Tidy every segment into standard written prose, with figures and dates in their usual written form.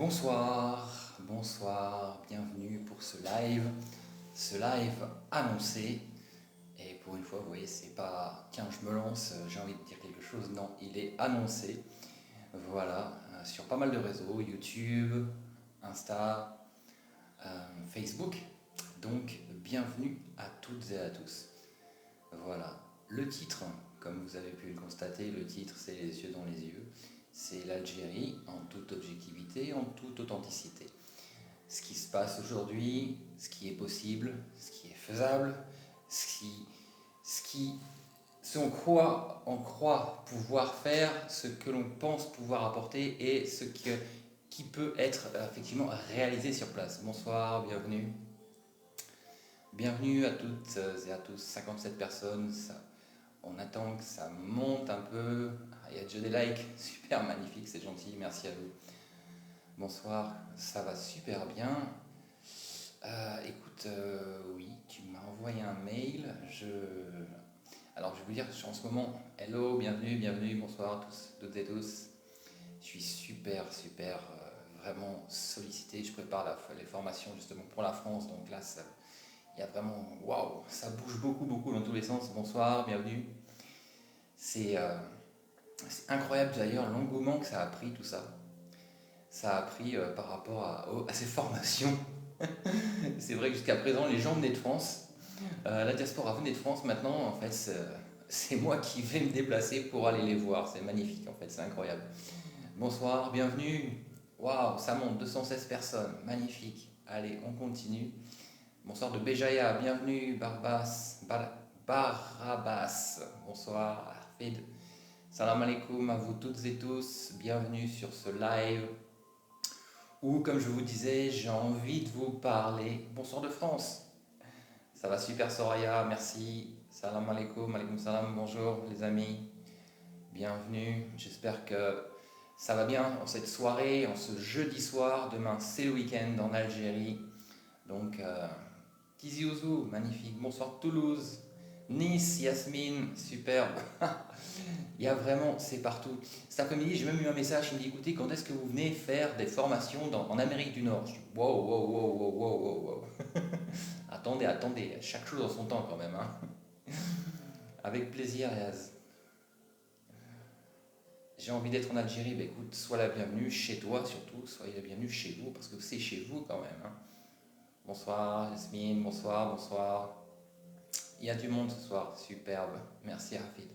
Bonsoir, bonsoir, bienvenue pour ce live annoncé. Et pour une fois, vous voyez, c'est pas tiens, je me lance, j'ai envie de dire quelque chose. Non, il est annoncé. Voilà, sur pas mal de réseaux, YouTube, Insta, Facebook. Donc, bienvenue à toutes et à tous. Voilà, le titre, comme vous avez pu le constater, le titre c'est Les yeux dans les yeux. C'est l'Algérie en toute objectivité, en toute authenticité. Ce qui se passe aujourd'hui, ce qui est possible, ce qui est faisable, ce en quoi on croit pouvoir faire, ce que l'on pense pouvoir apporter et qui peut être effectivement réalisé sur place. Bonsoir, bienvenue. Bienvenue à toutes et à tous, 57 personnes. On attend que ça monte un peu. Il y a déjà des likes, super magnifique, c'est gentil, merci à vous. Bonsoir, ça va super bien. Écoute, oui, tu m'as envoyé un mail. Alors, je vais vous dire, je suis en ce moment, hello, bienvenue, bienvenue, bonsoir à tous, toutes et tous. Je suis super, vraiment sollicité. Je prépare les formations justement pour la France. Donc là, il y a vraiment, waouh, ça bouge beaucoup dans tous les sens. Bonsoir, bienvenue. C'est incroyable d'ailleurs l'engouement que ça a pris tout ça. Ça a pris par rapport à ces formations. C'est vrai que jusqu'à présent, les gens venaient de France. La diaspora venait de France. Maintenant, en fait, c'est moi qui vais me déplacer pour aller les voir. C'est magnifique, en fait, c'est incroyable. Bonsoir, bienvenue. Waouh, ça monte, 216 personnes. Magnifique. Allez, on continue. Bonsoir de Béjaïa, bienvenue. Barabas. Bonsoir, Arfid. Salam alaikum à vous toutes et tous. Bienvenue sur ce live où, comme je vous disais, j'ai envie de vous parler. Bonsoir de France. Ça va super Soraya, merci. Salam alaikum, alaikum salam, bonjour les amis. Bienvenue. J'espère que ça va bien en cette soirée, en ce jeudi soir. Demain, c'est le week-end en Algérie. Donc, Tizi Ouzou, magnifique. Bonsoir Toulouse. Nice, Yasmine, superbe. Il y a vraiment, c'est partout. Cet après-midi, j'ai même eu un message qui me dit écoutez, quand est-ce que vous venez faire des formations en Amérique du Nord? Je dis wow. Attendez, chaque chose en son temps quand même. Hein. Avec plaisir, Yaz. J'ai envie d'être en Algérie, bah écoute, sois la bienvenue chez toi surtout, soyez la bienvenue chez vous, parce que c'est chez vous quand même. Hein. Bonsoir, Yasmine, bonsoir. Il y a du monde ce soir, superbe. Merci, Rafid.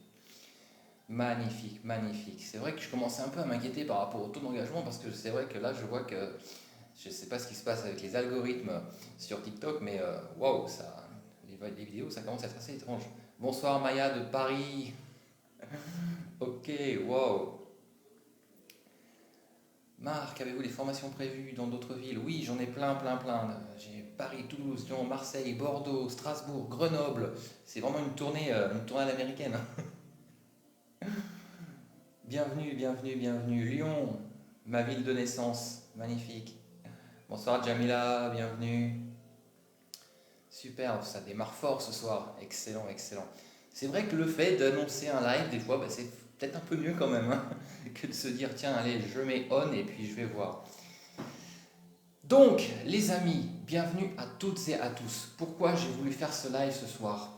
Magnifique. C'est vrai que je commençais un peu à m'inquiéter par rapport au taux d'engagement parce que c'est vrai que là je vois que je ne sais pas ce qui se passe avec les algorithmes sur TikTok, mais waouh, les vidéos ça commence à être assez étrange. Bonsoir Maya de Paris. Ok, waouh. Marc, avez-vous des formations prévues dans d'autres villes? Oui, j'en ai plein. J'ai Paris, Toulouse, Lyon, Marseille, Bordeaux, Strasbourg, Grenoble. C'est vraiment une tournée à l'américaine. Bienvenue. Lyon, ma ville de naissance, magnifique. Bonsoir Jamila, bienvenue. Super, ça démarre fort ce soir. Excellent. C'est vrai que le fait d'annoncer un live, des fois, bah, c'est peut-être un peu mieux quand même, hein, que de se dire tiens, allez, je mets on et puis je vais voir. Donc, les amis, bienvenue à toutes et à tous. Pourquoi j'ai voulu faire ce live ce soir?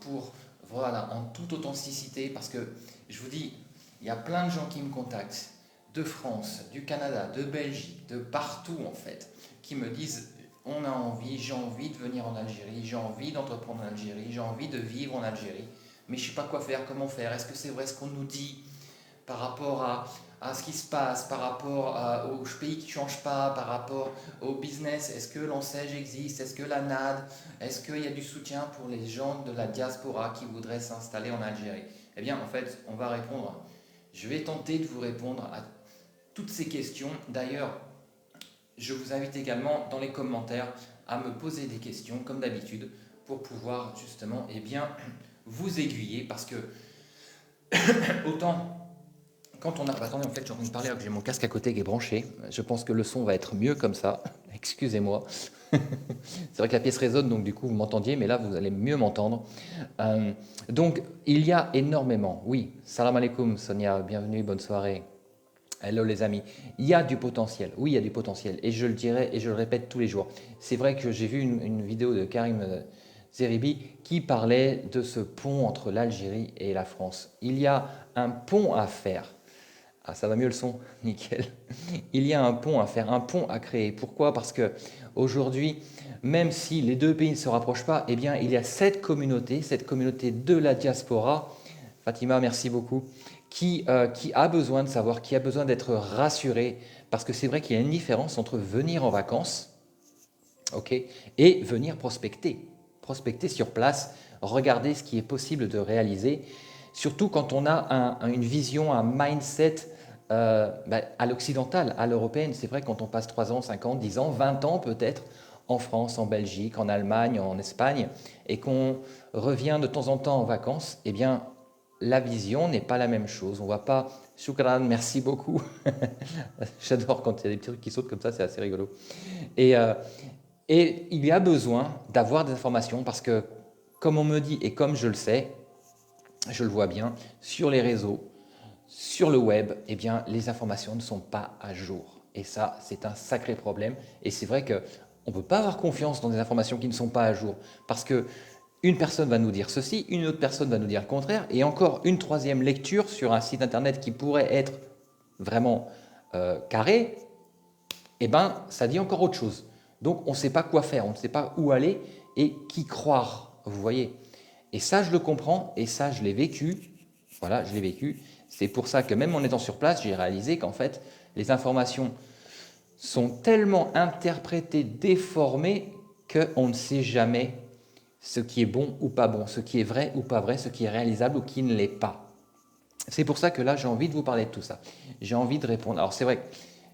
Voilà, en toute authenticité, parce que je vous dis, il y a plein de gens qui me contactent, de France, du Canada, de Belgique, de partout en fait, qui me disent j'ai envie de venir en Algérie, j'ai envie d'entreprendre en Algérie, j'ai envie de vivre en Algérie, mais je ne sais pas quoi faire, comment faire, est-ce que c'est vrai ce qu'on nous dit par rapport à ce qui se passe, par rapport aux pays qui ne changent pas, par rapport au business, est-ce que l'enseigne existe, est-ce que la NAD, est-ce qu'il y a du soutien pour les gens de la diaspora qui voudraient s'installer en Algérie? Eh bien, en fait, on va répondre. Je vais tenter de vous répondre à toutes ces questions. D'ailleurs, je vous invite également dans les commentaires à me poser des questions, comme d'habitude, pour pouvoir justement vous aiguiller. Parce que autant quand on a... Attendez, en fait, j'ai envie de parler alors que j'ai mon casque à côté qui est branché. Je pense que le son va être mieux comme ça. Excusez-moi. C'est vrai que la pièce résonne, donc du coup, vous m'entendiez, mais là, vous allez mieux m'entendre. Donc, il y a énormément... Oui, salam alaikum, Sonia, bienvenue, bonne soirée. Hello les amis, il y a du potentiel, oui il y a du potentiel et je le dirai et je le répète tous les jours. C'est vrai que j'ai vu une vidéo de Karim Zeribi qui parlait de ce pont entre l'Algérie et la France. Il y a un pont à faire. Ah ça va mieux le son, nickel. Il y a un pont à faire, un pont à créer. Pourquoi? Parce que aujourd'hui, même si les deux pays ne se rapprochent pas, eh bien il y a cette communauté de la diaspora. Fatima, merci beaucoup qui a besoin de savoir, qui a besoin d'être rassuré, parce que c'est vrai qu'il y a une différence entre venir en vacances, ok, et venir prospecter. Prospecter sur place, regarder ce qui est possible de réaliser, surtout quand on a une vision, un mindset à l'occidental, à l'européenne. C'est vrai quand on passe 3 ans, 5 ans, 10 ans, 20 ans peut-être, en France, en Belgique, en Allemagne, en Espagne, et qu'on revient de temps en temps en vacances, eh bien, la vision n'est pas la même chose. On ne voit pas. Shukran, merci beaucoup. J'adore quand il y a des petits trucs qui sautent comme ça, c'est assez rigolo. Et, euh, et il y a besoin d'avoir des informations parce que, comme on me dit et comme je le sais, je le vois bien, sur les réseaux, sur le web, eh bien, les informations ne sont pas à jour. Et ça, c'est un sacré problème. Et c'est vrai qu'on ne peut pas avoir confiance dans des informations qui ne sont pas à jour parce que une personne va nous dire ceci, une autre personne va nous dire le contraire, et encore une troisième lecture sur un site internet qui pourrait être vraiment carré, eh ben, ça dit encore autre chose. Donc on ne sait pas quoi faire, on ne sait pas où aller et qui croire, vous voyez. Et ça, je le comprends, et ça, je l'ai vécu. Voilà, je l'ai vécu. C'est pour ça que même en étant sur place, j'ai réalisé qu'en fait, les informations sont tellement interprétées, déformées, qu'on ne sait jamais ce qui est bon ou pas bon, ce qui est vrai ou pas vrai, ce qui est réalisable ou qui ne l'est pas. C'est pour ça que là, j'ai envie de vous parler de tout ça. J'ai envie de répondre. Alors c'est vrai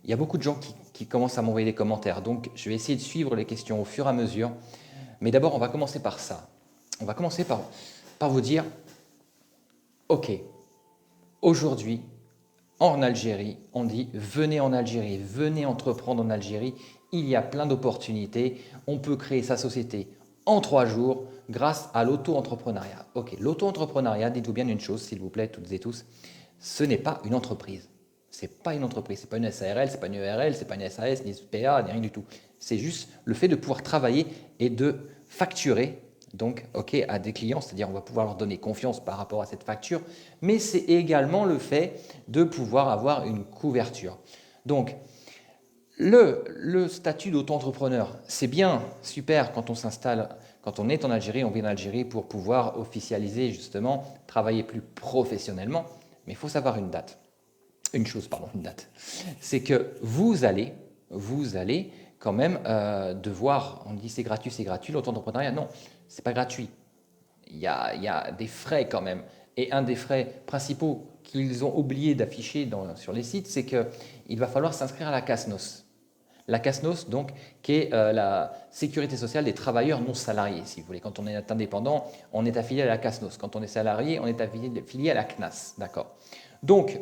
qu'il y a beaucoup de gens qui commencent à m'envoyer des commentaires, donc je vais essayer de suivre les questions au fur et à mesure. Mais d'abord, on va commencer par ça. On va commencer par vous dire, ok, aujourd'hui, en Algérie, on dit venez en Algérie, venez entreprendre en Algérie, il y a plein d'opportunités, on peut créer sa société en 3 jours grâce à l'auto-entrepreneuriat. Ok, l'auto-entrepreneuriat, dites-vous bien une chose, s'il vous plaît, toutes et tous, ce n'est pas une entreprise. C'est pas une entreprise, c'est pas une SARL, c'est pas une ERL, c'est pas une SAS, ni SPA, ni rien du tout. C'est juste le fait de pouvoir travailler et de facturer donc ok à des clients, c'est-à-dire on va pouvoir leur donner confiance par rapport à cette facture, mais c'est également le fait de pouvoir avoir une couverture. Donc le statut d'auto-entrepreneur, c'est bien, super quand on s'installe, quand on est en Algérie, on vient d'Algérie pour pouvoir officialiser justement, travailler plus professionnellement, mais il faut savoir une date. Une chose, pardon, une date. C'est que vous allez quand même devoir, on dit c'est gratuit, l'auto-entrepreneuriat, non, c'est pas gratuit. Il y a des frais quand même. Et un des frais principaux qu'ils ont oublié d'afficher sur les sites, c'est qu'il va falloir s'inscrire à la CASNOS. La CASNOS, donc, qui est la sécurité sociale des travailleurs non salariés, si vous voulez. Quand on est indépendant, on est affilié à la CASNOS. Quand on est salarié, on est affilié à la CNAS. D'accord. Donc,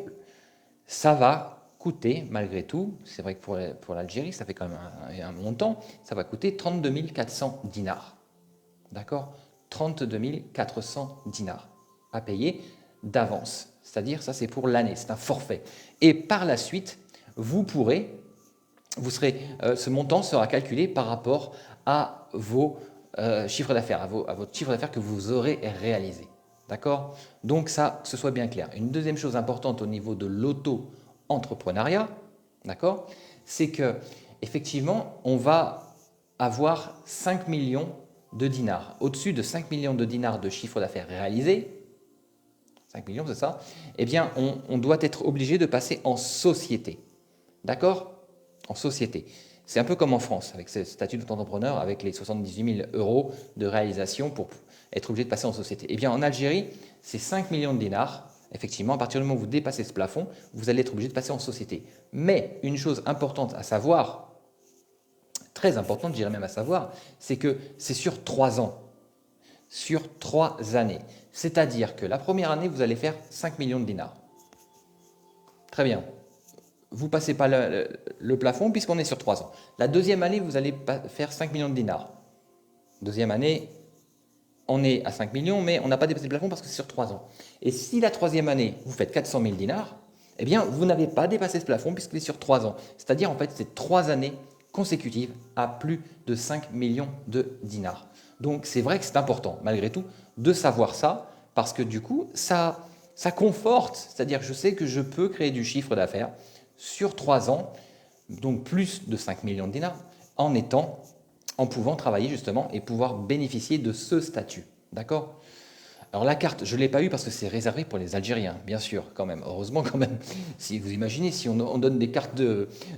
ça va coûter, malgré tout, c'est vrai que pour l'Algérie, ça fait quand même un montant, ça va coûter 32 400 dinars. D'accord? 32 400 dinars à payer d'avance. C'est-à-dire, ça c'est pour l'année, c'est un forfait. Et par la suite, ce montant sera calculé par rapport à vos chiffres d'affaires, à votre chiffre d'affaires que vous aurez réalisé. D'accord? Donc ça, que ce soit bien clair. Une deuxième chose importante au niveau de l'auto-entrepreneuriat, d'accord, c'est que effectivement, on va avoir 5 millions de dinars. Au-dessus de 5 millions de dinars de chiffre d'affaires réalisé, 5 millions, c'est ça, eh bien, on doit être obligé de passer en société. D'accord? En société. C'est un peu comme en France, avec ce statut d'auto-entrepreneur, avec les 78 000 euros de réalisation pour être obligé de passer en société. Eh bien, en Algérie, c'est 5 millions de dinars. Effectivement, à partir du moment où vous dépassez ce plafond, vous allez être obligé de passer en société. Mais une chose importante à savoir, très importante, je dirais même à savoir, c'est que c'est sur 3 ans. Sur 3 années. C'est-à-dire que la première année, vous allez faire 5 millions de dinars. Très bien. Vous ne passez pas le plafond puisqu'on est sur 3 ans. La deuxième année, vous allez faire 5 millions de dinars. Deuxième année, on est à 5 millions, mais on n'a pas dépassé le plafond parce que c'est sur 3 ans. Et si la troisième année, vous faites 400 000 dinars, eh bien, vous n'avez pas dépassé ce plafond puisqu'il est sur 3 ans. C'est-à-dire, en fait, c'est 3 années consécutives à plus de 5 millions de dinars. Donc, c'est vrai que c'est important, malgré tout, de savoir ça, parce que du coup, ça conforte. C'est-à-dire, je sais que je peux créer du chiffre d'affaires sur 3 ans, donc plus de 5 millions de dinars, en pouvant travailler justement et pouvoir bénéficier de ce statut. D'accord? Alors la carte, je ne l'ai pas eu parce que c'est réservé pour les Algériens, bien sûr, quand même. Heureusement quand même. Si vous imaginez, si on donne des cartes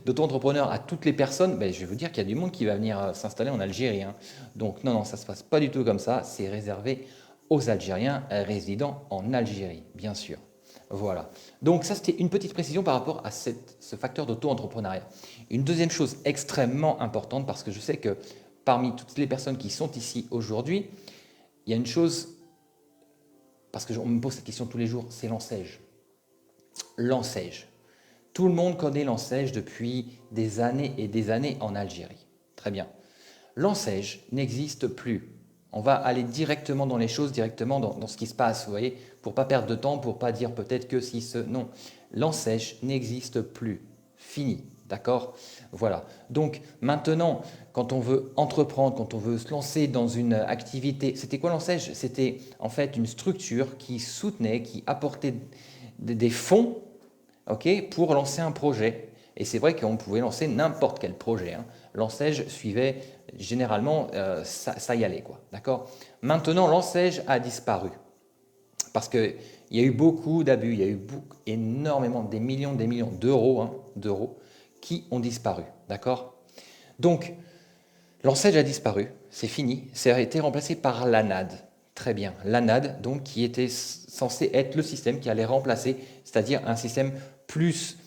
d'auto-entrepreneur à toutes les personnes, ben, je vais vous dire qu'il y a du monde qui va venir s'installer en Algérie, hein. Donc non, non, ça ne se passe pas du tout comme ça. C'est réservé aux Algériens résidant en Algérie, bien sûr. Voilà. Donc ça, c'était une petite précision par rapport à ce facteur d'auto-entrepreneuriat. Une deuxième chose extrêmement importante, parce que je sais que parmi toutes les personnes qui sont ici aujourd'hui, il y a une chose, parce qu'on me pose cette question tous les jours, c'est l'enseige. L'enseige. Tout le monde connaît l'enseige depuis des années et des années en Algérie. Très bien. L'enseige n'existe plus. On va aller directement dans les choses, directement dans ce qui se passe, vous voyez, pour ne pas perdre de temps, pour ne pas dire peut-être que si ce... Non, l'enseige n'existe plus. Fini, d'accord? Voilà. Donc maintenant, quand on veut entreprendre, quand on veut se lancer dans une activité, c'était quoi l'enseige? C'était en fait une structure qui soutenait, qui apportait des fonds, ok, pour lancer un projet. Et c'est vrai qu'on pouvait lancer n'importe quel projet, hein. L'enseige suivait généralement, ça y allait, quoi. D'accord? Maintenant, l'enseige a disparu parce qu'il y a eu beaucoup d'abus, il y a eu énormément, des millions d'euros, hein, d'euros qui ont disparu. D'accord? Donc, l'enseige a disparu, c'est fini, ça a été remplacé par l'ANAD. Très bien, l'ANAD, donc, qui était censé être le système qui allait remplacer, c'est-à-dire un système plus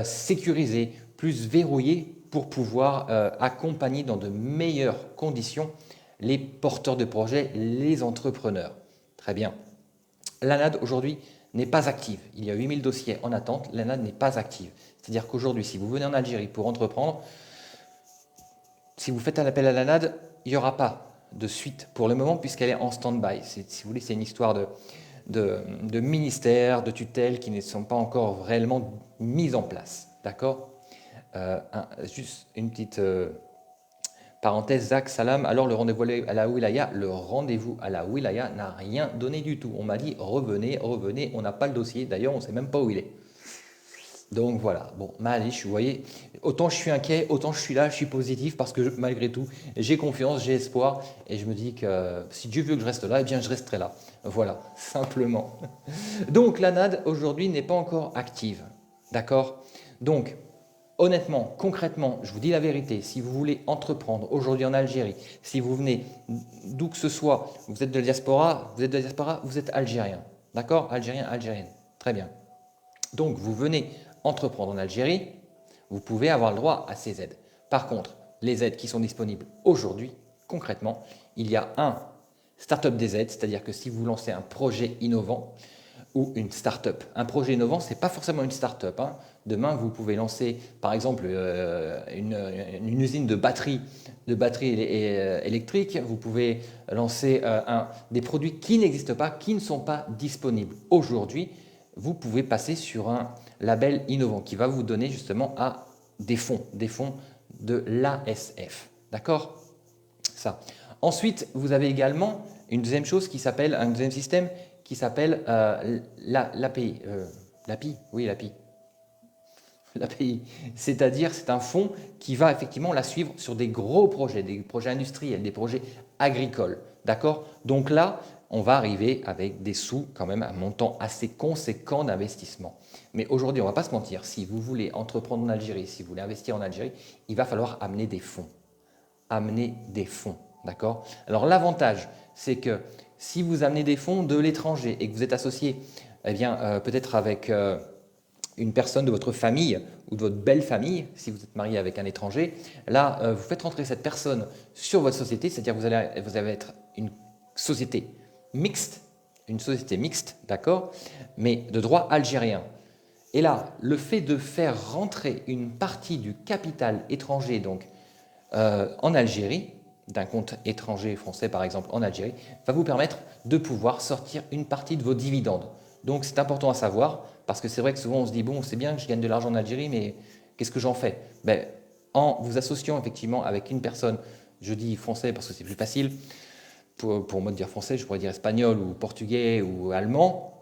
sécurisé, plus verrouillé pour pouvoir accompagner dans de meilleures conditions les porteurs de projets, les entrepreneurs. Très bien. L'ANAD aujourd'hui n'est pas active. Il y a 8000 dossiers en attente, l'ANAD n'est pas active. C'est-à-dire qu'aujourd'hui, si vous venez en Algérie pour entreprendre, si vous faites un appel à l'ANAD, il n'y aura pas de suite pour le moment puisqu'elle est en stand-by. Si vous voulez, c'est une histoire de ministères, de tutelles qui ne sont pas encore réellement mises en place. D'accord? Juste une petite parenthèse, Zach, salam. Alors le rendez-vous à la wilaya, n'a rien donné du tout. On m'a dit revenez, revenez, on n'a pas le dossier. D'ailleurs, on ne sait même pas où il est. Donc voilà, bon, Malish, vous voyez, autant je suis inquiet, autant je suis là, je suis positif parce que malgré tout, j'ai confiance, j'ai espoir et je me dis que si Dieu veut que je reste là, eh bien je resterai là. Voilà, simplement. Donc la NAD aujourd'hui n'est pas encore active, d'accord? Donc honnêtement, concrètement, je vous dis la vérité, si vous voulez entreprendre aujourd'hui en Algérie, si vous venez d'où que ce soit, vous êtes de la diaspora, vous êtes algérien, d'accord? Algérien, algérienne, très bien. Donc vous venez entreprendre en Algérie, vous pouvez avoir le droit à ces aides. Par contre, les aides qui sont disponibles aujourd'hui, concrètement, il y a un Startup des aides, c'est-à-dire que si vous lancez un projet innovant ou une start-up. Un projet innovant, ce n'est pas forcément une start-up, hein. Demain, vous pouvez lancer, par exemple, une usine de batteries électriques. Vous pouvez lancer des produits qui n'existent pas, qui ne sont pas disponibles aujourd'hui. Vous pouvez passer sur un label innovant qui va vous donner justement des fonds de l'ASF. D'accord? Ça. Ensuite, vous avez également une deuxième chose qui s'appelle, un deuxième système qui s'appelle l'API. L'API, oui, l'API. L'API, c'est-à-dire c'est un fonds qui va effectivement la suivre sur des gros projets, des projets industriels, des projets agricoles. D'accord? Donc là, on va arriver avec des sous, quand même, un montant assez conséquent d'investissement. Mais aujourd'hui, on ne va pas se mentir, si vous voulez entreprendre en Algérie, si vous voulez investir en Algérie, il va falloir amener des fonds. Amener des fonds, d'accord? Alors l'avantage, c'est que si vous amenez des fonds de l'étranger et que vous êtes associé, eh bien, peut-être avec une personne de votre famille ou de votre belle famille, si vous êtes marié avec un étranger, là, vous faites rentrer cette personne sur votre société, c'est-à-dire que vous allez être une société mixte, d'accord, mais de droit algérien. Et là, le fait de faire rentrer une partie du capital étranger, donc en Algérie, d'un compte étranger français par exemple en Algérie, va vous permettre de pouvoir sortir une partie de vos dividendes. Donc c'est important à savoir Parce que c'est vrai que souvent on se dit, bon, c'est bien que je gagne de l'argent en Algérie, mais qu'est-ce que j'en fais? Ben, en vous associant effectivement avec une personne, je dis français parce que c'est plus facile, pour moi de dire français, je pourrais dire espagnol ou portugais ou allemand,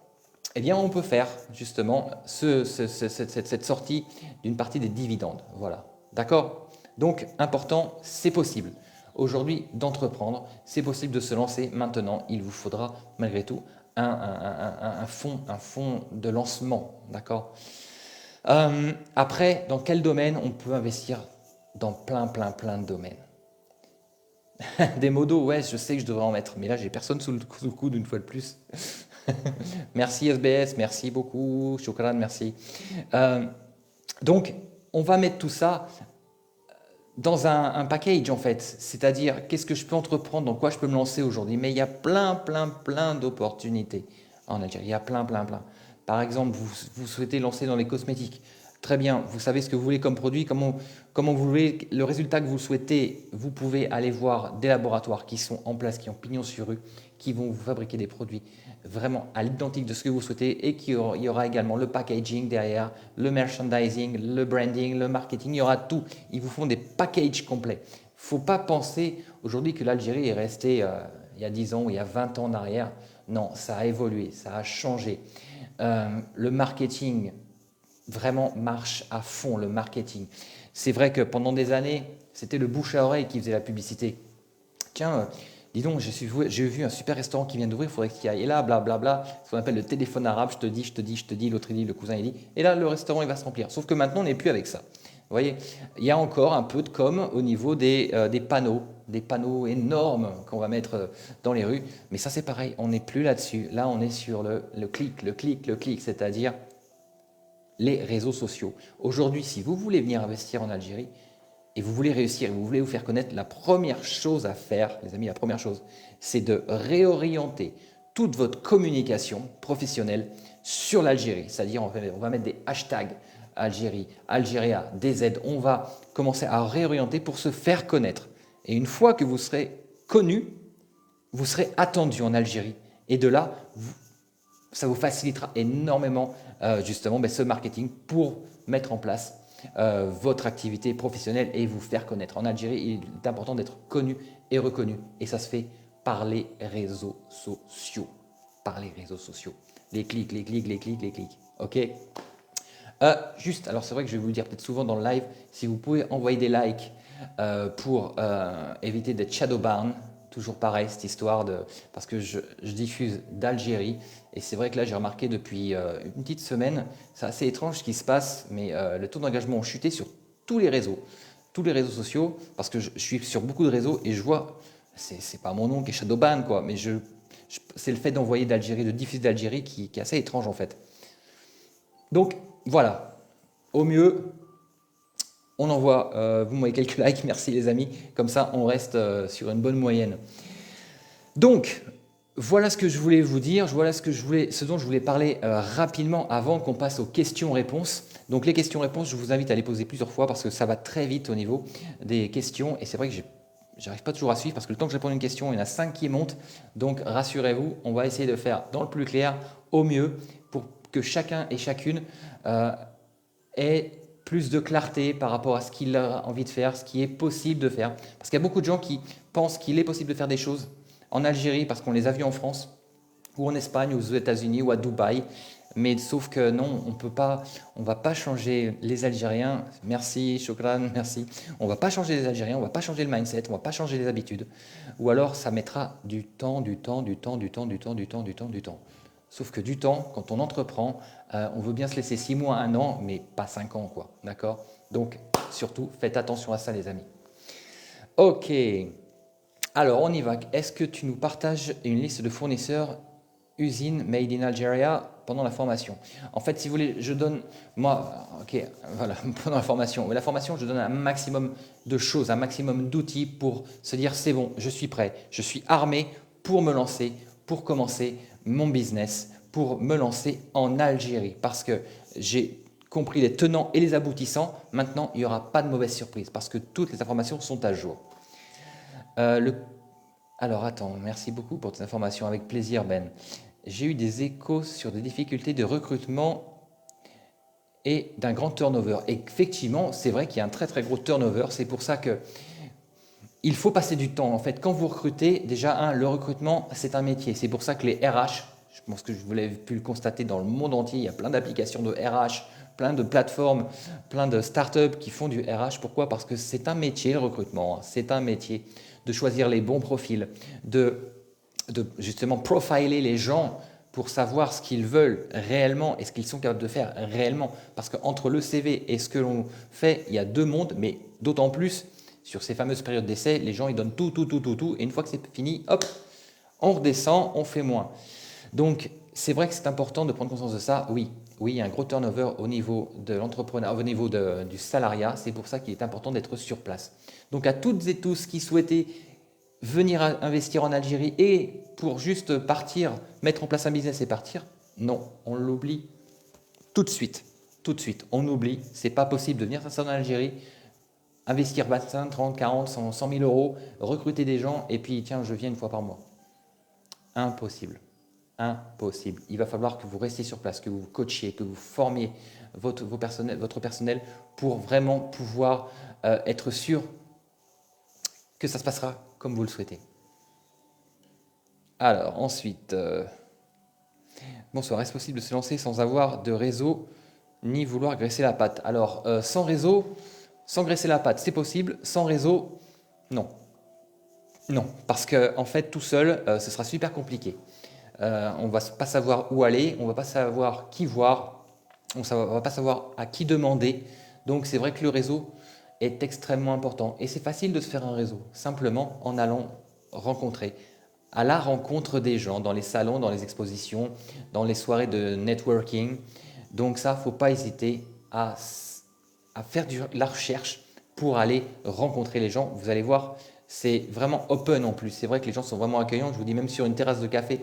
eh bien on peut faire justement cette sortie d'une partie des dividendes. Voilà, d'accord? Donc important, c'est possible. Aujourd'hui, d'entreprendre, c'est possible de se lancer maintenant. Il vous faudra malgré tout un fonds de lancement, d'accord? Après, dans quel domaine on peut investir? Dans plein de domaines. Des modos, ouais, je sais que je devrais en mettre, mais là, j'ai personne sous le coude une fois de plus. Merci SBS, merci beaucoup. Shukran, merci. Euh, donc, on va mettre tout ça dans un package en fait, c'est-à-dire qu'est-ce que je peux entreprendre, dans quoi je peux me lancer aujourd'hui. Mais il y a plein d'opportunités en Algérie. Il y a plein. Par exemple, vous souhaitez lancer dans les cosmétiques. Très bien, vous savez ce que vous voulez comme produit, comment vous voulez le résultat que vous souhaitez. Vous pouvez aller voir des laboratoires qui sont en place, qui ont pignon sur rue, qui vont vous fabriquer des produits vraiment à l'identique de ce que vous souhaitez et qu'il y aura également le packaging derrière, le merchandising, le branding, le marketing, il y aura tout. Ils vous font des packages complets. Il ne faut pas penser aujourd'hui que l'Algérie est restée il y a 10 ans ou il y a 20 ans en arrière. Non, ça a évolué, ça a changé. Le marketing vraiment marche à fond, le marketing. C'est vrai que pendant des années, c'était le bouche à oreille qui faisait la publicité. Tiens, dis donc, j'ai vu un super restaurant qui vient d'ouvrir, il faudrait qu'il y aille. Et là, blablabla, ce qu'on appelle le téléphone arabe, je te dis, l'autre il dit, le cousin il dit. Et là, le restaurant il va se remplir. Sauf que maintenant, on n'est plus avec ça. Vous voyez, il y a encore un peu de com au niveau des panneaux énormes qu'on va mettre dans les rues. Mais ça, c'est pareil, on n'est plus là-dessus. Là, on est sur le clic, c'est-à-dire les réseaux sociaux. Aujourd'hui, si vous voulez venir investir en Algérie, et vous voulez réussir, et vous voulez vous faire connaître, la première chose à faire, les amis, la première chose, c'est de réorienter toute votre communication professionnelle sur l'Algérie. C'est-à-dire, on va mettre des hashtags Algérie, Algéria, DZ. On va commencer à réorienter pour se faire connaître. Et une fois que vous serez connu, vous serez attendu en Algérie. Et de là, ça vous facilitera énormément justement ce marketing pour mettre en place votre activité professionnelle et vous faire connaître. En Algérie, il est important d'être connu et reconnu. Et ça se fait par les réseaux sociaux. Par les réseaux sociaux. Les clics. OK. Juste, alors c'est vrai que je vais vous le dire peut-être souvent dans le live, si vous pouvez envoyer des likes pour éviter d'être shadowban. Toujours pareil, cette histoire parce que je diffuse d'Algérie et c'est vrai que là j'ai remarqué depuis une petite semaine, c'est assez étrange ce qui se passe, mais le taux d'engagement a chuté sur tous les réseaux sociaux, parce que je suis sur beaucoup de réseaux et je vois, c'est pas mon nom qui est shadowban quoi, mais c'est le fait d'envoyer d'Algérie, de diffuser d'Algérie qui est assez étrange en fait. Donc voilà, au mieux, on envoie, vous m'envoyez quelques likes, merci les amis, comme ça on reste sur une bonne moyenne. Donc, voilà ce que je voulais vous dire, ce dont je voulais parler rapidement avant qu'on passe aux questions-réponses. Donc les questions-réponses, je vous invite à les poser plusieurs fois parce que ça va très vite au niveau des questions et c'est vrai que j'arrive pas toujours à suivre parce que le temps que je réponds à une question, il y en a 5 qui montent. Donc rassurez-vous, on va essayer de faire dans le plus clair, au mieux, pour que chacun et chacune ait plus de clarté par rapport à ce qu'il a envie de faire, ce qui est possible de faire. Parce qu'il y a beaucoup de gens qui pensent qu'il est possible de faire des choses en Algérie parce qu'on les a vus en France, ou en Espagne, ou aux États-Unis, ou à Dubaï. Mais sauf que non, on va pas changer les Algériens. Merci, Shukran, merci. On va pas changer les Algériens, on va pas changer le mindset, on va pas changer les habitudes. Ou alors ça mettra du temps. Sauf que du temps, quand on entreprend, on veut bien se laisser 6 mois, 1 an, mais pas 5 ans, quoi. D'accord? Donc, surtout, faites attention à ça, les amis. Ok. Alors, on y va. Est-ce que tu nous partages une liste de fournisseurs usines made in Algeria pendant la formation? En fait, si vous voulez, je donne, moi, ok, voilà, pendant la formation. Mais la formation, je donne un maximum de choses, un maximum d'outils pour se dire, c'est bon, je suis prêt, je suis armé pour me lancer, pour commencer mon business, pour me lancer en Algérie. Parce que j'ai compris les tenants et les aboutissants. Maintenant, il n'y aura pas de mauvaise surprise parce que toutes les informations sont à jour. Alors attends, merci beaucoup pour tes informations, avec plaisir Ben. J'ai eu des échos sur des difficultés de recrutement et d'un grand turnover. Et effectivement, c'est vrai qu'il y a un très très gros turnover. C'est pour ça que il faut passer du temps. En fait, quand vous recrutez, déjà, le recrutement, c'est un métier. C'est pour ça que les RH, je pense que vous l'avez pu le constater dans le monde entier, il y a plein d'applications de RH, plein de plateformes, plein de startups qui font du RH. Pourquoi? Parce que c'est un métier, le recrutement. C'est un métier de choisir les bons profils, de justement profiler les gens pour savoir ce qu'ils veulent réellement et ce qu'ils sont capables de faire réellement. Parce qu'entre le CV et ce que l'on fait, il y a deux mondes, mais d'autant plus sur ces fameuses périodes d'essai, les gens ils donnent tout, et une fois que c'est fini, hop, on redescend, on fait moins. Donc c'est vrai que c'est important de prendre conscience de ça. Oui, il y a un gros turnover au niveau de l'entrepreneur, au niveau du salariat. C'est pour ça qu'il est important d'être sur place. Donc à toutes et tous qui souhaitaient venir investir en Algérie et pour juste partir, mettre en place un business et partir, non, on l'oublie tout de suite. Tout de suite, on oublie. C'est pas possible de venir s'installer en Algérie, investir 25, 30, 40, 100 000 euros, recruter des gens et puis tiens, je viens une fois par mois. Impossible. Impossible. Il va falloir que vous restiez sur place, que vous coachiez, que vous formiez votre personnel pour vraiment pouvoir être sûr que ça se passera comme vous le souhaitez. Alors ensuite, bonsoir, est-ce possible de se lancer sans avoir de réseau ni vouloir graisser la patte? Alors sans réseau, sans graisser la patte, c'est possible. Sans réseau, non. Non, parce que en fait, tout seul, ce sera super compliqué. On ne va pas savoir où aller, on ne va pas savoir qui voir, on ne va pas savoir à qui demander. Donc c'est vrai que le réseau est extrêmement important. Et c'est facile de se faire un réseau, simplement en allant rencontrer, à la rencontre des gens, dans les salons, dans les expositions, dans les soirées de networking. Donc ça, il ne faut pas hésiter à faire de la recherche pour aller rencontrer les gens. Vous allez voir, c'est vraiment open en plus. C'est vrai que les gens sont vraiment accueillants. Je vous dis, même sur une terrasse de café,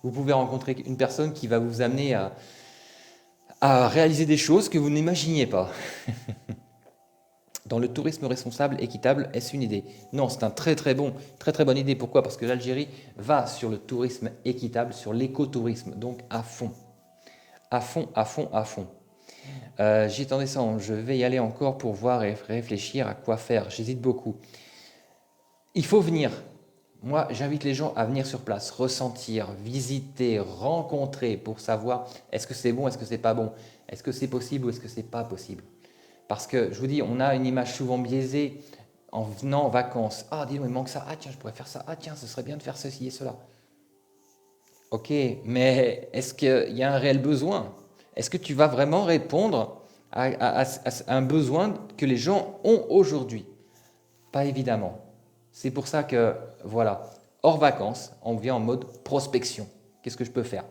vous pouvez rencontrer une personne qui va vous amener à réaliser des choses que vous n'imaginiez pas. Dans le tourisme responsable, équitable, est-ce une idée? Non, c'est un très très bonne idée. Pourquoi? Parce que l'Algérie va sur le tourisme équitable, sur l'écotourisme, donc à fond. À fond, à fond, à fond. J'y est en décembre, je vais y aller encore pour voir et réfléchir à quoi faire. J'hésite beaucoup. Il faut venir. Moi, j'invite les gens à venir sur place, ressentir, visiter, rencontrer pour savoir est-ce que c'est bon, est-ce que c'est pas bon, est-ce que c'est possible ou est-ce que c'est pas possible. Parce que je vous dis, on a une image souvent biaisée en venant en vacances. Ah, dis-moi, il manque ça. Ah, tiens, je pourrais faire ça. Ah, tiens, ce serait bien de faire ceci et cela. Ok, mais est-ce qu'il y a un réel besoin? Est-ce que tu vas vraiment répondre à un besoin que les gens ont aujourd'hui? Pas évidemment. C'est pour ça que, voilà, hors vacances, on vient en mode prospection. Qu'est-ce que je peux faire?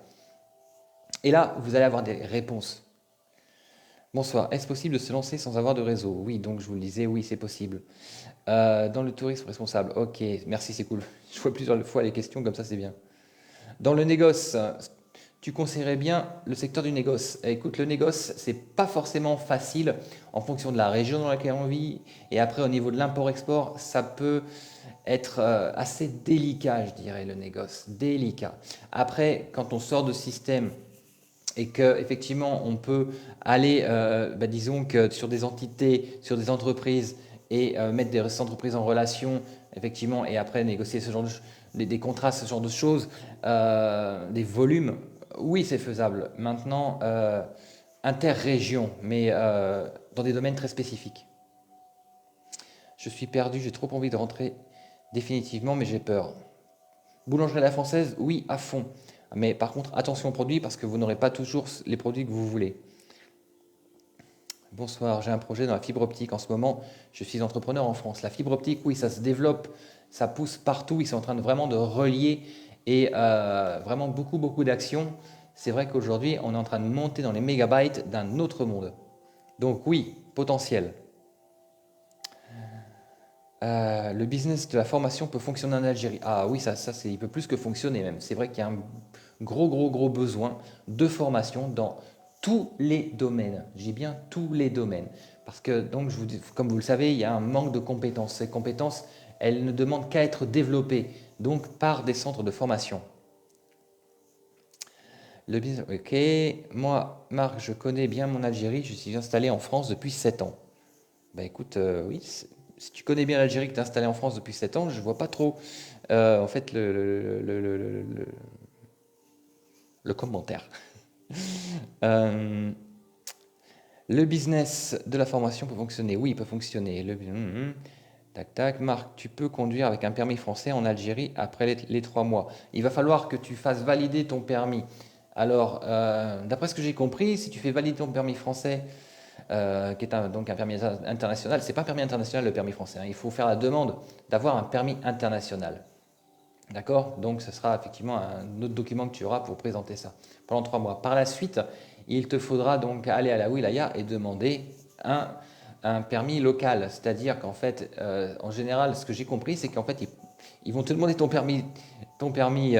Et là, vous allez avoir des réponses. Bonsoir, est-ce possible de se lancer sans avoir de réseau? Oui, donc je vous le disais, oui, c'est possible. Dans le tourisme responsable, ok, merci, c'est cool. Je vois plusieurs fois les questions, comme ça c'est bien. Dans le négoce, tu conseillerais bien le secteur du négoce. Écoute, le négoce, c'est pas forcément facile en fonction de la région dans laquelle on vit. Et après, au niveau de l'import-export, ça peut être assez délicat, je dirais, le négoce. Délicat. Après, quand on sort de système et qu'effectivement, on peut aller, disons que sur des entités, sur des entreprises et mettre des entreprises en relation, effectivement, et après négocier ce genre des contrats, ce genre de choses, des volumes, oui, c'est faisable. Maintenant, interrégion, mais dans des domaines très spécifiques. Je suis perdu, j'ai trop envie de rentrer définitivement, mais j'ai peur. Boulangerie à la française, oui, à fond. Mais par contre, attention aux produits parce que vous n'aurez pas toujours les produits que vous voulez. Bonsoir, j'ai un projet dans la fibre optique. En ce moment, je suis entrepreneur en France. La fibre optique, oui, ça se développe, ça pousse partout. Ils sont en train de vraiment de relier et vraiment beaucoup d'actions. C'est vrai qu'aujourd'hui, on est en train de monter dans les mégabytes d'un autre monde. Donc oui, potentiel. Le business de la formation peut fonctionner en Algérie. Ah oui, ça il peut plus que fonctionner même. C'est vrai qu'il y a un gros besoin de formation dans tous les domaines. J'ai bien tous les domaines. Parce que, donc, comme vous le savez, il y a un manque de compétences. Ces compétences, elles ne demandent qu'à être développées, donc par des centres de formation. Le business, ok. Moi, Marc, je connais bien mon Algérie. Je suis installé en France depuis 7 ans. Bah écoute, oui, si tu connais bien l'Algérie, que tu es installé en France depuis 7 ans, je vois pas trop en fait le commentaire. Euh, le business de la formation peut fonctionner. Oui, il peut fonctionner. Tac, tac. Marc, tu peux conduire avec un permis français en Algérie après les 3 mois. Il va falloir que tu fasses valider ton permis. Alors, d'après ce que j'ai compris, si tu fais valider ton permis français, qui est donc un permis international, c'est pas un permis international le permis français, hein. Il faut faire la demande d'avoir un permis international. D'accord? Donc, ce sera effectivement un autre document que tu auras pour présenter ça pendant 3 mois. Par la suite, il te faudra donc aller à la wilaya et demander un permis local. C'est-à-dire qu'en fait, en général, ce que j'ai compris, c'est qu'en fait, ils vont te demander ton permis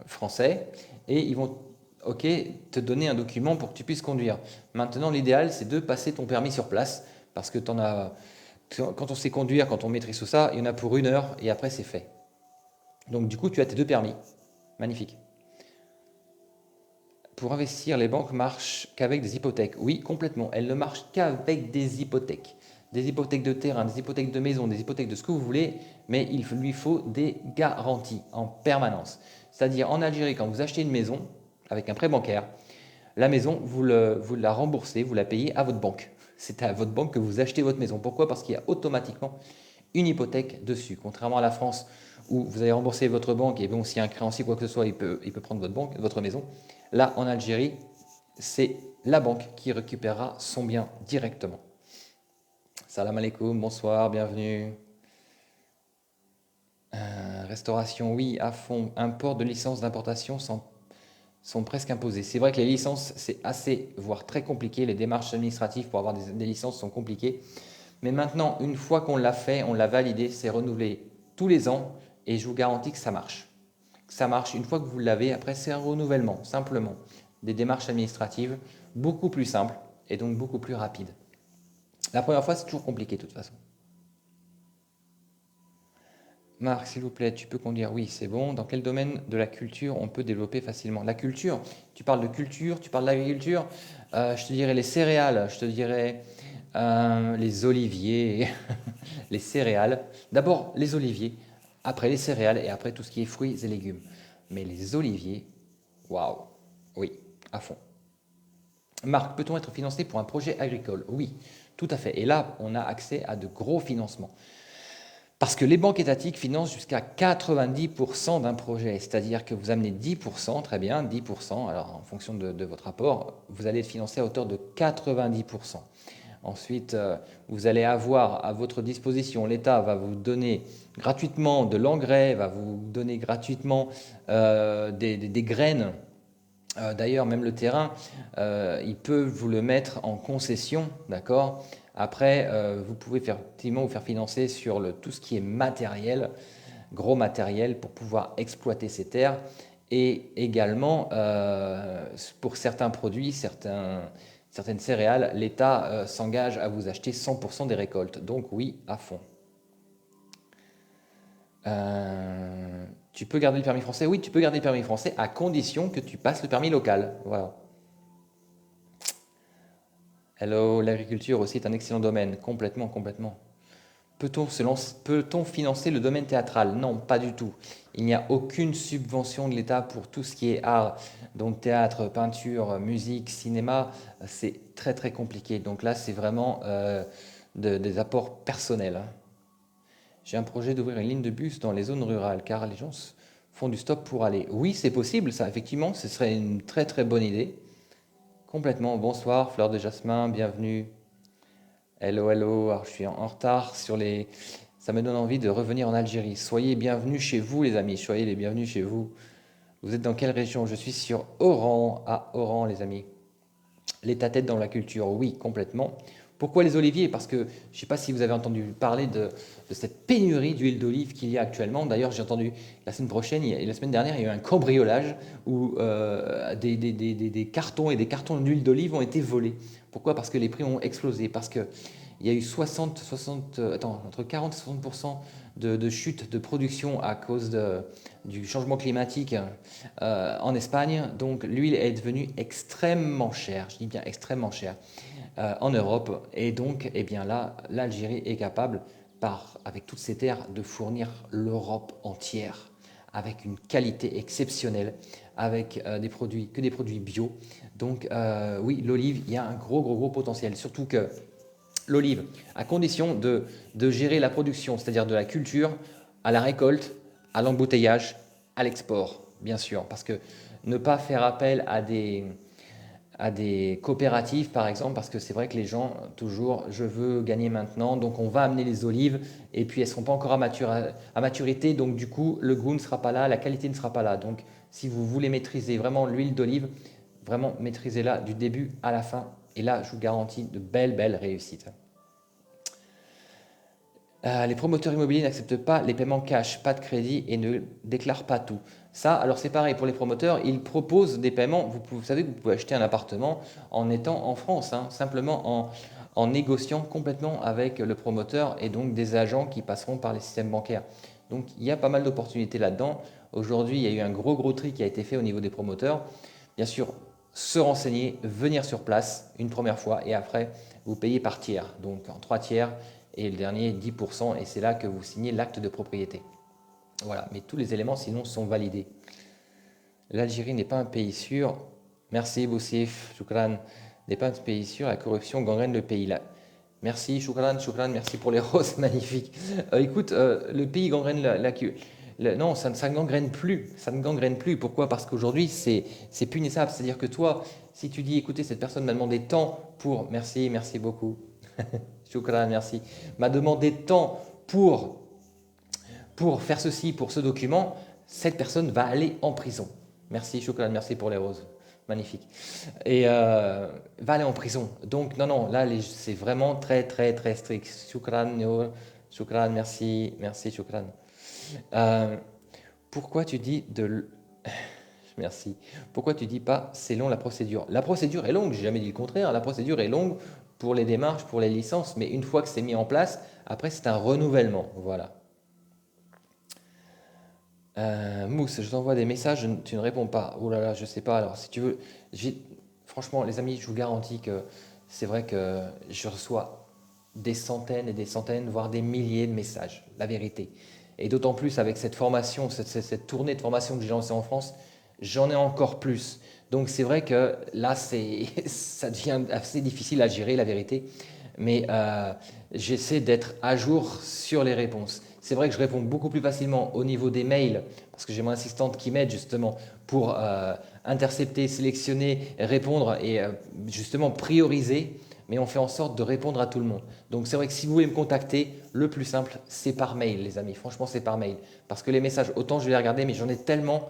français et ils vont ok, te donner un document pour que tu puisses conduire. Maintenant, l'idéal, c'est de passer ton permis sur place parce que quand on sait conduire, quand on maîtrise tout ça, il y en a pour 1 heure et après, c'est fait. Donc du coup, tu as tes 2 permis. Magnifique. Pour investir, les banques marchent qu'avec des hypothèques. Oui, complètement. Elles ne marchent qu'avec des hypothèques. Des hypothèques de terrain, des hypothèques de maison, des hypothèques de ce que vous voulez, mais il lui faut des garanties en permanence. C'est-à-dire en Algérie, quand vous achetez une maison avec un prêt bancaire, la maison, vous la remboursez, vous la payez à votre banque. C'est à votre banque que vous achetez votre maison. Pourquoi? Parce qu'il y a automatiquement une hypothèque dessus. Contrairement à la France, où vous allez rembourser votre banque, et bon, s'il y a un créancier, quoi que ce soit, il peut prendre votre maison. Là, en Algérie, c'est la banque qui récupérera son bien directement. Salam alaikum, bonsoir, bienvenue. Restauration, oui, à fond. Import de licences d'importation sont presque imposées. C'est vrai que les licences, c'est assez, voire très compliqué. Les démarches administratives pour avoir des licences sont compliquées. Mais maintenant, une fois qu'on l'a fait, on l'a validé, c'est renouvelé tous les ans et je vous garantis que ça marche. Ça marche une fois que vous l'avez. Après, c'est un renouvellement, simplement. Des démarches administratives beaucoup plus simples et donc beaucoup plus rapides. La première fois, c'est toujours compliqué de toute façon. Marc, s'il vous plaît, tu peux conduire? Oui, c'est bon. Dans quel domaine de la culture on peut développer facilement? La culture, tu parles de culture, tu parles d'agriculture, je te dirais les céréales, je te dirais les oliviers, les céréales. D'abord les oliviers, après les céréales et après tout ce qui est fruits et légumes. Mais les oliviers, waouh, oui, à fond. Marc, peut-on être financé pour un projet agricole? Oui, tout à fait. Et là, on a accès à de gros financements. Parce que les banques étatiques financent jusqu'à 90% d'un projet. C'est-à-dire que vous amenez 10%, très bien, 10%, alors en fonction de votre apport, vous allez être financé à hauteur de 90%. Ensuite, vous allez avoir à votre disposition, l'État va vous donner gratuitement de l'engrais, va vous donner gratuitement des graines. D'ailleurs, même le terrain, il peut vous le mettre en concession, d'accord? Après, vous pouvez effectivement vous faire financer sur tout ce qui est matériel, gros matériel, pour pouvoir exploiter ces terres. Et également, pour certains produits, certaines céréales, l'État s'engage à vous acheter 100% des récoltes. Donc oui, à fond. Tu peux garder le permis français? Oui, tu peux garder le permis français à condition que tu passes le permis local. Voilà. Hello, l'agriculture aussi est un excellent domaine. Complètement, complètement. Peut-on financer le domaine théâtral? Non, pas du tout. Il n'y a aucune subvention de l'État pour tout ce qui est art, donc théâtre, peinture, musique, cinéma. C'est très très compliqué. Donc là, c'est vraiment des apports personnels, hein. J'ai un projet d'ouvrir une ligne de bus dans les zones rurales, car les gens font du stop pour aller. Oui, c'est possible, ça, effectivement, ce serait une très très bonne idée. Complètement. Bonsoir, Fleur de Jasmin, bienvenue. Hello, hello. Alors, je suis en retard sur les. Ça me donne envie de revenir en Algérie. Soyez bienvenus chez vous, les amis. Soyez les bienvenus chez vous. Vous êtes dans quelle région? Je suis sur Oran. À Oran, les amis. Les têtes dans la culture, oui, complètement. Pourquoi les oliviers? Parce que je ne sais pas si vous avez entendu parler de cette pénurie d'huile d'olive qu'il y a actuellement. D'ailleurs, j'ai entendu la semaine dernière, il y a eu un cambriolage où des cartons et des cartons d'huile d'olive ont été volés. Pourquoi? Parce que les prix ont explosé. Parce qu'il il y a eu entre 40 et 60% de chute de production à cause du changement climatique en Espagne. Donc l'huile est devenue extrêmement chère, je dis bien extrêmement chère, en Europe. Et donc, eh bien là, l'Algérie est capable, avec toutes ces terres, de fournir l'Europe entière avec une qualité exceptionnelle, avec que des produits bio. Donc oui, l'olive, il y a un gros potentiel. Surtout que l'olive, à condition de gérer la production, c'est-à-dire de la culture à la récolte, à l'embouteillage, à l'export, bien sûr. Parce que ne pas faire appel à des coopératives, par exemple, parce que c'est vrai que les gens, toujours, je veux gagner maintenant, donc on va amener les olives, et puis elles ne seront pas encore à maturité, donc du coup, le goût ne sera pas là, la qualité ne sera pas là. Donc, si vous voulez maîtriser vraiment l'huile d'olive, vraiment maîtrisez-la du début à la fin, et là, je vous garantis de belles réussites. Les promoteurs immobiliers n'acceptent pas les paiements cash, pas de crédit et ne déclarent pas tout. Ça, alors c'est pareil pour les promoteurs, ils proposent des paiements. Vous savez que vous pouvez acheter un appartement en étant en France, hein, simplement en négociant complètement avec le promoteur et donc des agents qui passeront par les systèmes bancaires. Donc il y a pas mal d'opportunités là-dedans. Aujourd'hui, il y a eu un gros tri qui a été fait au niveau des promoteurs. Bien sûr, se renseigner, venir sur place une première fois et après, vous payez par tiers, donc en 3 tiers et le dernier 10%, et c'est là que vous signez l'acte de propriété. Voilà, mais tous les éléments sinon sont validés. L'Algérie n'est pas un pays sûr. Merci Boussif, Choukran. N'est pas un pays sûr, la corruption gangrène le pays. Là. Merci Choukran, merci pour les roses magnifiques. Écoute, le pays gangrène non, ça ne gangrène plus. Ça ne gangrène plus. Pourquoi? Parce qu'aujourd'hui, c'est punissable. C'est-à-dire que toi, si tu dis, écoutez, cette personne m'a demandé tant pour... Merci beaucoup. Choukran, merci. M'a demandé tant pour faire ceci, pour ce document, cette personne va aller en prison. Merci Choukran, merci pour les roses. Magnifique. Et va aller en prison. Donc, non, là, c'est vraiment très strict. Choukran, merci, Choukran. Pourquoi tu dis de... Merci. Pourquoi tu dis pas c'est long la procédure? La procédure est longue, j'ai jamais dit le contraire. La procédure est longue pour les démarches, pour les licences, mais une fois que c'est mis en place, après c'est un renouvellement. Voilà. Mousse, je t'envoie des messages, tu ne réponds pas. Oh là là, je sais pas. Alors, si tu veux, franchement, les amis, je vous garantis que c'est vrai que je reçois des centaines et des centaines, voire des milliers de messages, la vérité. Et d'autant plus avec cette formation, cette tournée de formation que j'ai lancée en France, j'en ai encore plus. Donc c'est vrai que là, ça devient assez difficile à gérer, la vérité. Mais j'essaie d'être à jour sur les réponses. C'est vrai que je réponds beaucoup plus facilement au niveau des mails, parce que j'ai mon assistante qui m'aide justement pour intercepter, sélectionner, répondre et justement prioriser. Mais on fait en sorte de répondre à tout le monde. Donc c'est vrai que si vous voulez me contacter, le plus simple, c'est par mail, les amis. Franchement, c'est par mail. Parce que les messages, autant je vais les regarder, mais j'en ai tellement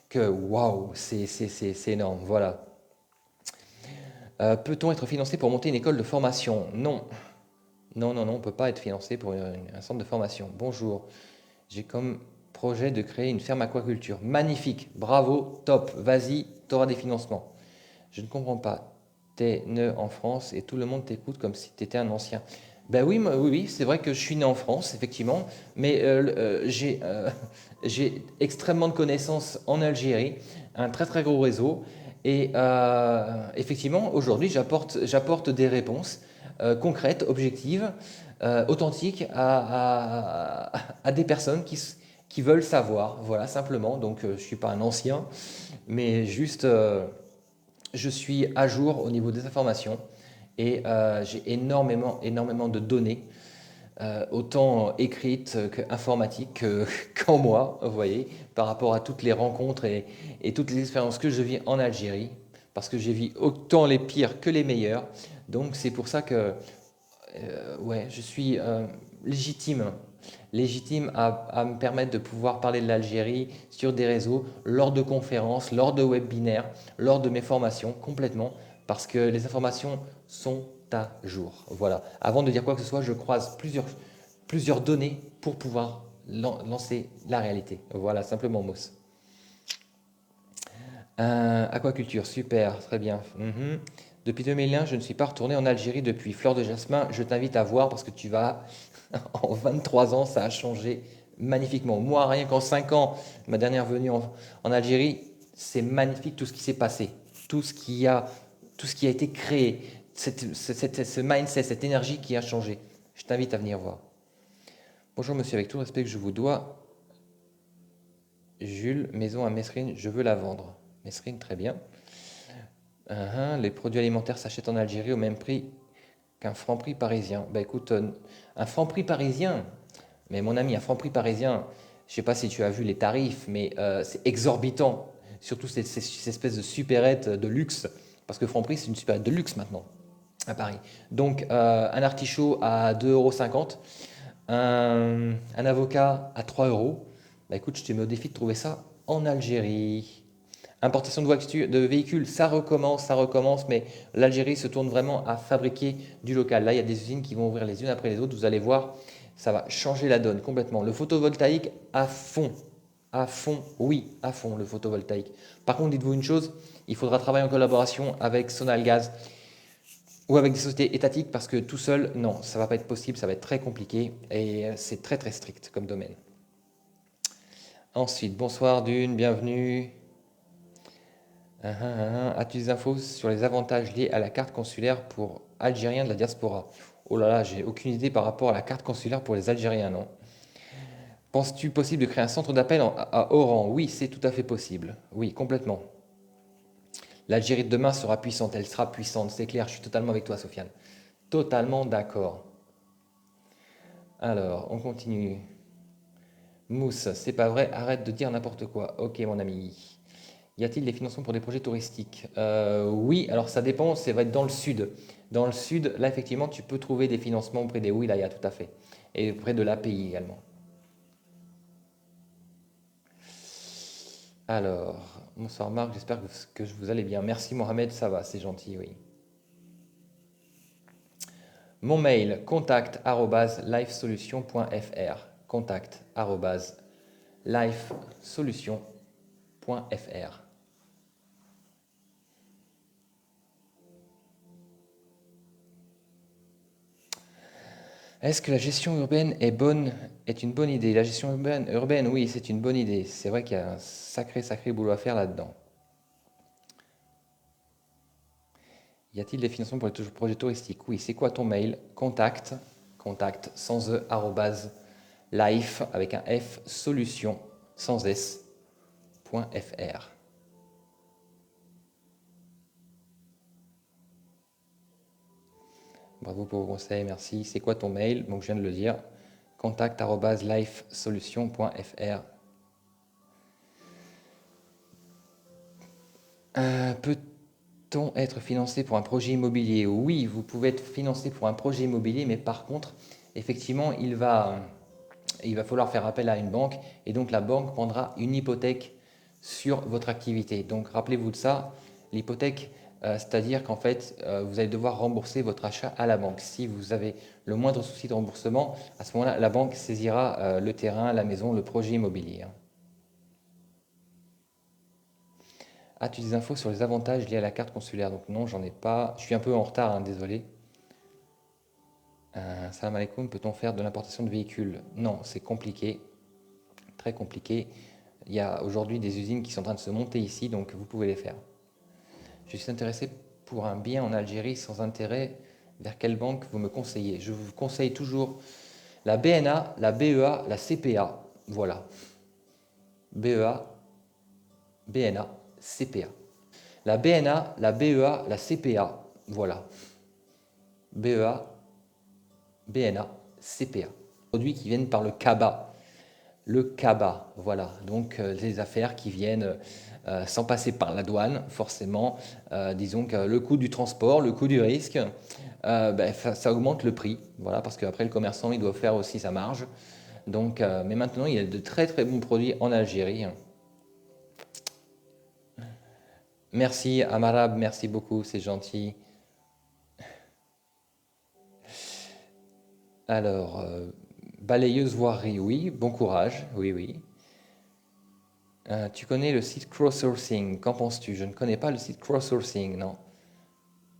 que waouh, c'est énorme. Voilà. Peut-on être financé pour monter une école de formation? Non. Non, on ne peut pas être financé pour un centre de formation. Bonjour, j'ai comme projet de créer une ferme aquaculture. Magnifique, bravo, top, vas-y, tu auras des financements. Je ne comprends pas. T'es né en France et tout le monde t'écoute comme si tu étais un ancien. Ben oui, c'est vrai que je suis né en France, effectivement, mais j'ai extrêmement de connaissances en Algérie, un très gros réseau, et effectivement, aujourd'hui, j'apporte des réponses concrètes, objectives, authentiques à des personnes qui veulent savoir, voilà, simplement. Donc, je ne suis pas un ancien, mais juste, je suis à jour au niveau des informations et j'ai énormément de données, autant écrites qu'informatiques qu'en moi, vous voyez, par rapport à toutes les rencontres et toutes les expériences que je vis en Algérie, parce que j'ai vu autant les pires que les meilleurs. Donc c'est pour ça que ouais, je suis légitime à me permettre de pouvoir parler de l'Algérie sur des réseaux, lors de conférences, lors de webinaires, lors de mes formations, complètement, parce que les informations sont à jour. Voilà. Avant de dire quoi que ce soit, je croise plusieurs données pour pouvoir lancer la réalité. Voilà, simplement, Moss. Aquaculture, super, très bien. Depuis 2001, je ne suis pas retourné en Algérie depuis. Fleur de Jasmin, je t'invite à voir parce que tu vas, en 23 ans, ça a changé magnifiquement. Moi, rien qu'en 5 ans, ma dernière venue en Algérie, c'est magnifique tout ce qui s'est passé, tout ce tout ce qui a été créé, ce mindset, cette énergie qui a changé. Je t'invite à venir voir. Bonjour monsieur, avec tout le respect que je vous dois, Jules, maison à Mesrine, je veux la vendre. Mesrine, très bien. Les produits alimentaires s'achètent en Algérie au même prix qu'un Franprix parisien. Bah écoute, un Franprix parisien, mais mon ami, un Franprix parisien, je ne sais pas si tu as vu les tarifs, mais c'est exorbitant. Surtout ces espèces de supérettes de luxe, parce que Franprix, c'est une supérette de luxe maintenant à Paris. Donc, un artichaut à 2,50 €, un avocat à 3 euros. Bah écoute, je te mets au défi de trouver ça en Algérie. Importation de véhicules, ça recommence, mais l'Algérie se tourne vraiment à fabriquer du local. Là, il y a des usines qui vont ouvrir les unes après les autres. Vous allez voir, ça va changer la donne complètement. Le photovoltaïque à fond, oui, à fond le photovoltaïque. Par contre, dites-vous une chose, il faudra travailler en collaboration avec Sonalgaz ou avec des sociétés étatiques parce que tout seul, non, ça ne va pas être possible, ça va être très compliqué et c'est très très strict comme domaine. Ensuite, bonsoir Dune, bienvenue. As-tu des infos sur les avantages liés à la carte consulaire pour Algériens de la diaspora? Oh là là, j'ai aucune idée par rapport à la carte consulaire pour les Algériens, non. Penses-tu possible de créer un centre d'appel à Oran? Oui, c'est tout à fait possible. Oui, complètement. L'Algérie de demain sera puissante, elle sera puissante, c'est clair, je suis totalement avec toi, Sofiane. Totalement d'accord. Alors, on continue. Mousse, c'est pas vrai, arrête de dire n'importe quoi. Ok, mon ami. Y a-t-il des financements pour des projets touristiques? Oui, alors ça dépend, ça va être dans le sud. Dans le sud, là, effectivement, tu peux trouver des financements auprès des wilayas, tout à fait. Et auprès de l'API également. Alors, bonsoir Marc, j'espère que vous allez bien. Merci Mohamed, ça va, c'est gentil, oui. Mon mail, contact@lifesolution.fr. Contact@lifesolution.fr. Est-ce que la gestion urbaine est une bonne idée? La gestion urbaine, oui, c'est une bonne idée. C'est vrai qu'il y a un sacré boulot à faire là-dedans. Y a-t-il des financements pour les projets touristiques? Oui, c'est quoi ton mail? Contact sans e, arrobase, life avec un F, solution sans S, .fr. Bravo pour vos conseils, merci. C'est quoi ton mail? Donc je viens de le dire. Contact@lifesolution.fr. Peut-on être financé pour un projet immobilier? Oui, vous pouvez être financé pour un projet immobilier, mais par contre, effectivement, il va falloir faire appel à une banque et donc la banque prendra une hypothèque sur votre activité. Donc rappelez-vous de ça, l'hypothèque, c'est-à-dire qu'en fait, vous allez devoir rembourser votre achat à la banque. Si vous avez le moindre souci de remboursement, à ce moment-là, la banque saisira le terrain, la maison, le projet immobilier. As-tu des infos sur les avantages liés à la carte consulaire? Donc non, j'en ai pas. Je suis un peu en retard, hein, désolé. Salam alaikum, peut-on faire de l'importation de véhicules? Non, c'est compliqué, très compliqué. Il y a aujourd'hui des usines qui sont en train de se monter ici, donc vous pouvez les faire. Je suis intéressé pour un bien en Algérie sans intérêt. Vers quelle banque vous me conseillez? Je vous conseille toujours la BNA, la BEA, la CPA. Voilà. BEA, BNA, CPA. La BNA, la BEA, la CPA. Voilà. BEA, BNA, CPA. Produits qui viennent par le CABA. Le CABA, voilà. Donc les affaires qui viennent sans passer par la douane, forcément. Disons que le coût du transport, le coût du risque, ça augmente le prix. Voilà, parce qu'après le commerçant, il doit faire aussi sa marge. Donc, mais maintenant, il y a de très bons produits en Algérie. Merci Amarab, merci beaucoup, c'est gentil. Alors, balayeuse voirie, oui, bon courage, oui. Tu connais le site crowdsourcing, qu'en penses-tu? Je ne connais pas le site crowdsourcing, non.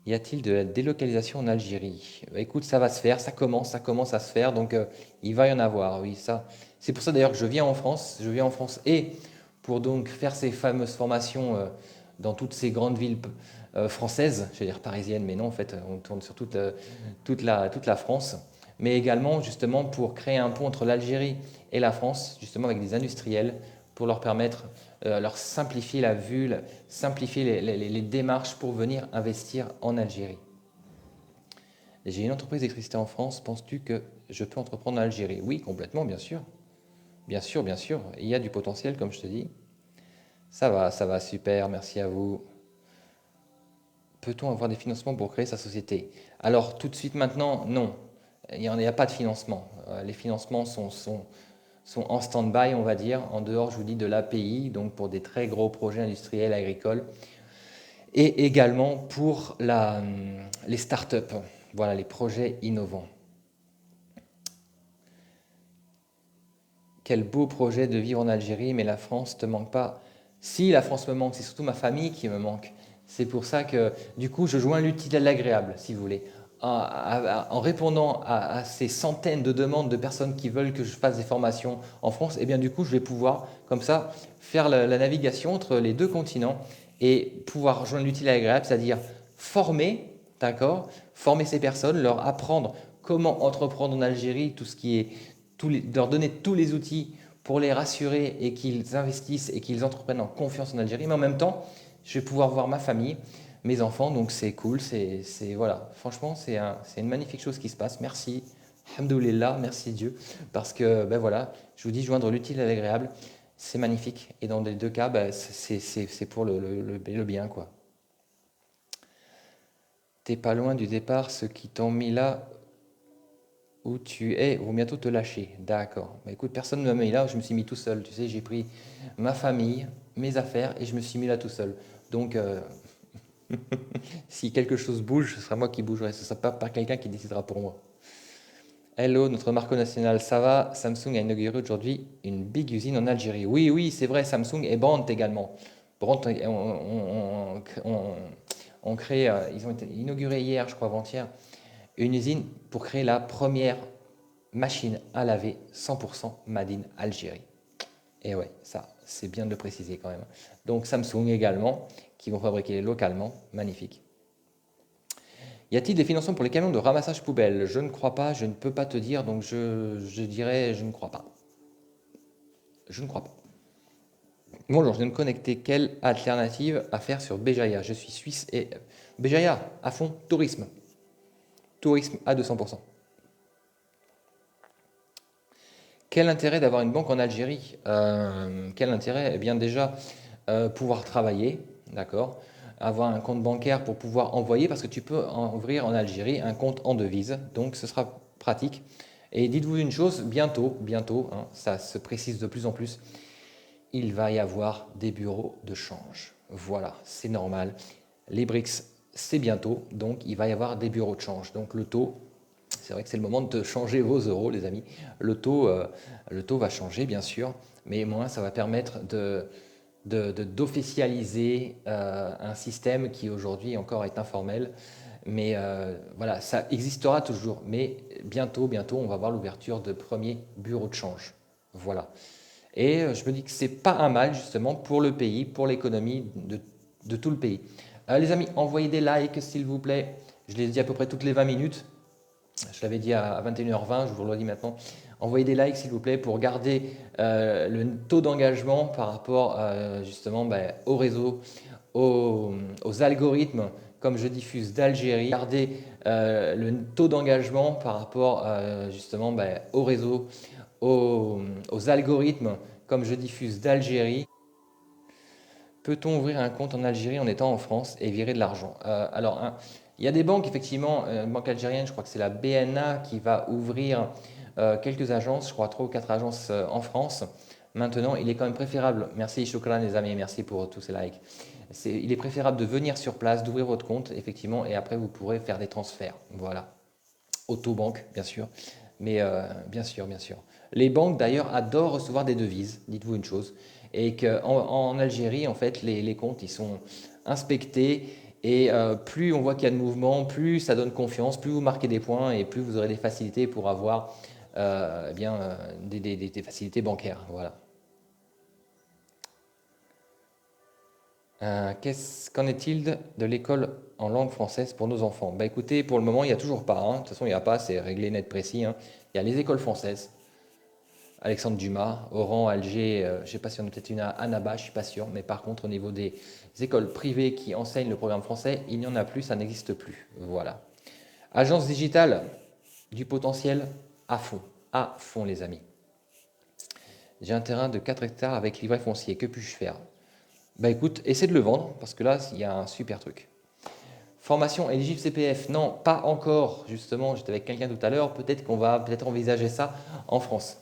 Y a-t-il de la délocalisation en Algérie? Écoute, ça va se faire, ça commence à se faire, donc il va y en avoir, oui, ça. C'est pour ça d'ailleurs que je viens en France et pour donc faire ces fameuses formations dans toutes ces grandes villes françaises, je vais dire parisiennes, mais non, en fait, on tourne sur toute la France, mais également justement pour créer un pont entre l'Algérie et la France, justement avec des industriels, pour leur permettre, leur simplifier la vue, simplifier les démarches pour venir investir en Algérie. J'ai une entreprise d'électricité en France, penses-tu que je peux entreprendre en Algérie? Oui, complètement, bien sûr. Bien sûr, bien sûr. Il y a du potentiel, comme je te dis. Ça va, super, merci à vous. Peut-on avoir des financements pour créer sa société? Alors, tout de suite maintenant, non. Il n'y a pas de financement. Les financements sont en stand-by, on va dire, en dehors, je vous dis, de l'API, donc pour des très gros projets industriels, agricoles, et également pour les startups, voilà, les projets innovants. Quel beau projet de vivre en Algérie, mais la France ne te manque pas. Si, la France me manque, c'est surtout ma famille qui me manque. C'est pour ça que, du coup, je joins l'utile à l'agréable, si vous voulez. En répondant à ces centaines de demandes de personnes qui veulent que je fasse des formations en France, et bien du coup, je vais pouvoir, comme ça, faire la navigation entre les deux continents et pouvoir joindre l'utile à l'agréable, c'est-à-dire former, d'accord, former ces personnes, leur apprendre comment entreprendre en Algérie, tout ce qui est leur donner tous les outils pour les rassurer et qu'ils investissent et qu'ils entreprennent en confiance en Algérie. Mais en même temps, je vais pouvoir voir ma famille, mes enfants, donc c'est cool. Voilà. Franchement, c'est une magnifique chose qui se passe. Merci, alhamdoulilah, merci Dieu, parce que ben voilà, je vous dis, joindre l'utile à l'agréable, c'est magnifique. Et dans les deux cas, ben, c'est pour le bien, quoi. T'es pas loin du départ, ceux qui t'ont mis là où tu es vont bientôt te lâcher. D'accord. Bah, écoute, personne ne m'a mis là, je me suis mis tout seul. Tu sais, j'ai pris ma famille, mes affaires et je me suis mis là tout seul. Donc, si quelque chose bouge, ce sera moi qui bougerai. Ce ne sera pas quelqu'un qui décidera pour moi. Hello, notre marque nationale, ça va? Samsung a inauguré aujourd'hui une big usine en Algérie. Oui, oui, c'est vrai, Samsung et Brandt également. Brandt, on crée, ils ont été inaugurés hier, je crois, avant-hier, une usine pour créer la première machine à laver 100% Made in Algérie. Et ouais, ça, c'est bien de le préciser quand même. Donc Samsung également, qui vont fabriquer localement, magnifique. Y a-t-il des financements pour les camions de ramassage poubelle? Je ne crois pas, je ne peux pas te dire, donc je dirais je ne crois pas. Je ne crois pas. Bonjour, je viens de me connecter. Quelle alternative à faire sur Béjaïa? Je suis suisse et Béjaïa, à fond, tourisme. Tourisme à 200%. Quel intérêt d'avoir une banque en Algérie? Quel intérêt? Eh bien déjà, pouvoir travailler, d'accord? Avoir un compte bancaire pour pouvoir envoyer, parce que tu peux ouvrir en Algérie un compte en devise, donc ce sera pratique. Et dites-vous une chose, bientôt, hein, ça se précise de plus en plus, il va y avoir des bureaux de change. Voilà, c'est normal. Les BRICS, c'est bientôt, donc il va y avoir des bureaux de change. Donc le taux, c'est vrai que c'est le moment de changer vos euros, les amis. Le taux va changer, bien sûr, mais moins ça va permettre d'officialiser un système qui aujourd'hui encore est informel. Mais voilà, ça existera toujours. Mais bientôt, on va voir l'ouverture de premiers bureaux de change. Voilà. Et je me dis que c'est pas un mal justement pour le pays, pour l'économie de tout le pays. Les amis, envoyez des likes s'il vous plaît. Je les dis à peu près toutes les 20 minutes. Je l'avais dit à 21h20, je vous le redis maintenant. Envoyez des likes s'il vous plaît pour garder le taux d'engagement par rapport justement au réseau, aux algorithmes comme je diffuse d'Algérie. Garder le taux d'engagement par rapport justement au réseau, aux algorithmes comme je diffuse d'Algérie. Peut-on ouvrir un compte en Algérie en étant en France et virer de l'argent? Il y a des banques, effectivement, une banque algérienne, je crois que c'est la BNA qui va ouvrir quelques agences, je crois 3 ou 4 agences en France. Maintenant, il est quand même préférable, merci Chocolat les amis, merci pour tous ces likes. Il est préférable de venir sur place, d'ouvrir votre compte, effectivement, et après vous pourrez faire des transferts. Voilà. Autobanque, bien sûr. Mais bien sûr, bien sûr. Les banques, d'ailleurs, adorent recevoir des devises, dites-vous une chose. Et qu'en Algérie, en fait, les comptes, ils sont inspectés Et plus on voit qu'il y a de mouvement, plus ça donne confiance, plus vous marquez des points et plus vous aurez des facilités pour avoir eh bien, des facilités bancaires. Voilà. Qu'en est-il de l'école en langue française pour nos enfants? Bah écoutez, pour le moment, il n'y a toujours pas, hein. De toute façon, il n'y a pas, c'est réglé, net, précis, hein. Il y a les écoles françaises, Alexandre Dumas, Oran, Alger, je ne sais pas si on a peut-être une à Annaba, je ne suis pas sûr, mais par contre, au niveau des écoles privées qui enseignent le programme français, il n'y en a plus, ça n'existe plus. Voilà. Agence digitale, du potentiel à fond les amis. J'ai un terrain de 4 hectares avec livret foncier, que puis-je faire? Bah écoute, essaie de le vendre, parce que là, il y a un super truc. Formation éligible CPF, non, pas encore, justement, j'étais avec quelqu'un tout à l'heure, peut-être qu'on va peut-être envisager ça en France.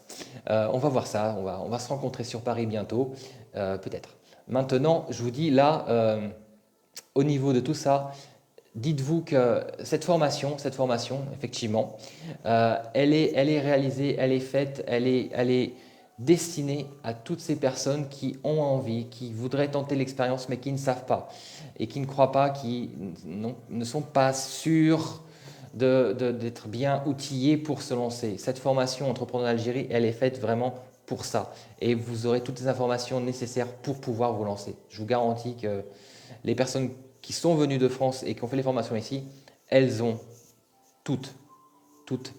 On va voir ça, on va se rencontrer sur Paris bientôt, peut-être. Maintenant, je vous dis là, au niveau de tout ça, dites-vous que cette formation, effectivement, elle est réalisée, elle est faite, elle est destinée à toutes ces personnes qui ont envie, qui voudraient tenter l'expérience mais qui ne savent pas et qui ne croient pas, qui ne sont pas sûrs d'être bien outillés pour se lancer. Cette formation Entrepreneur d'Algérie, elle est faite vraiment pour ça. Et vous aurez toutes les informations nécessaires pour pouvoir vous lancer. Je vous garantis que les personnes qui sont venues de France et qui ont fait les formations ici, elles ont toutes, toutes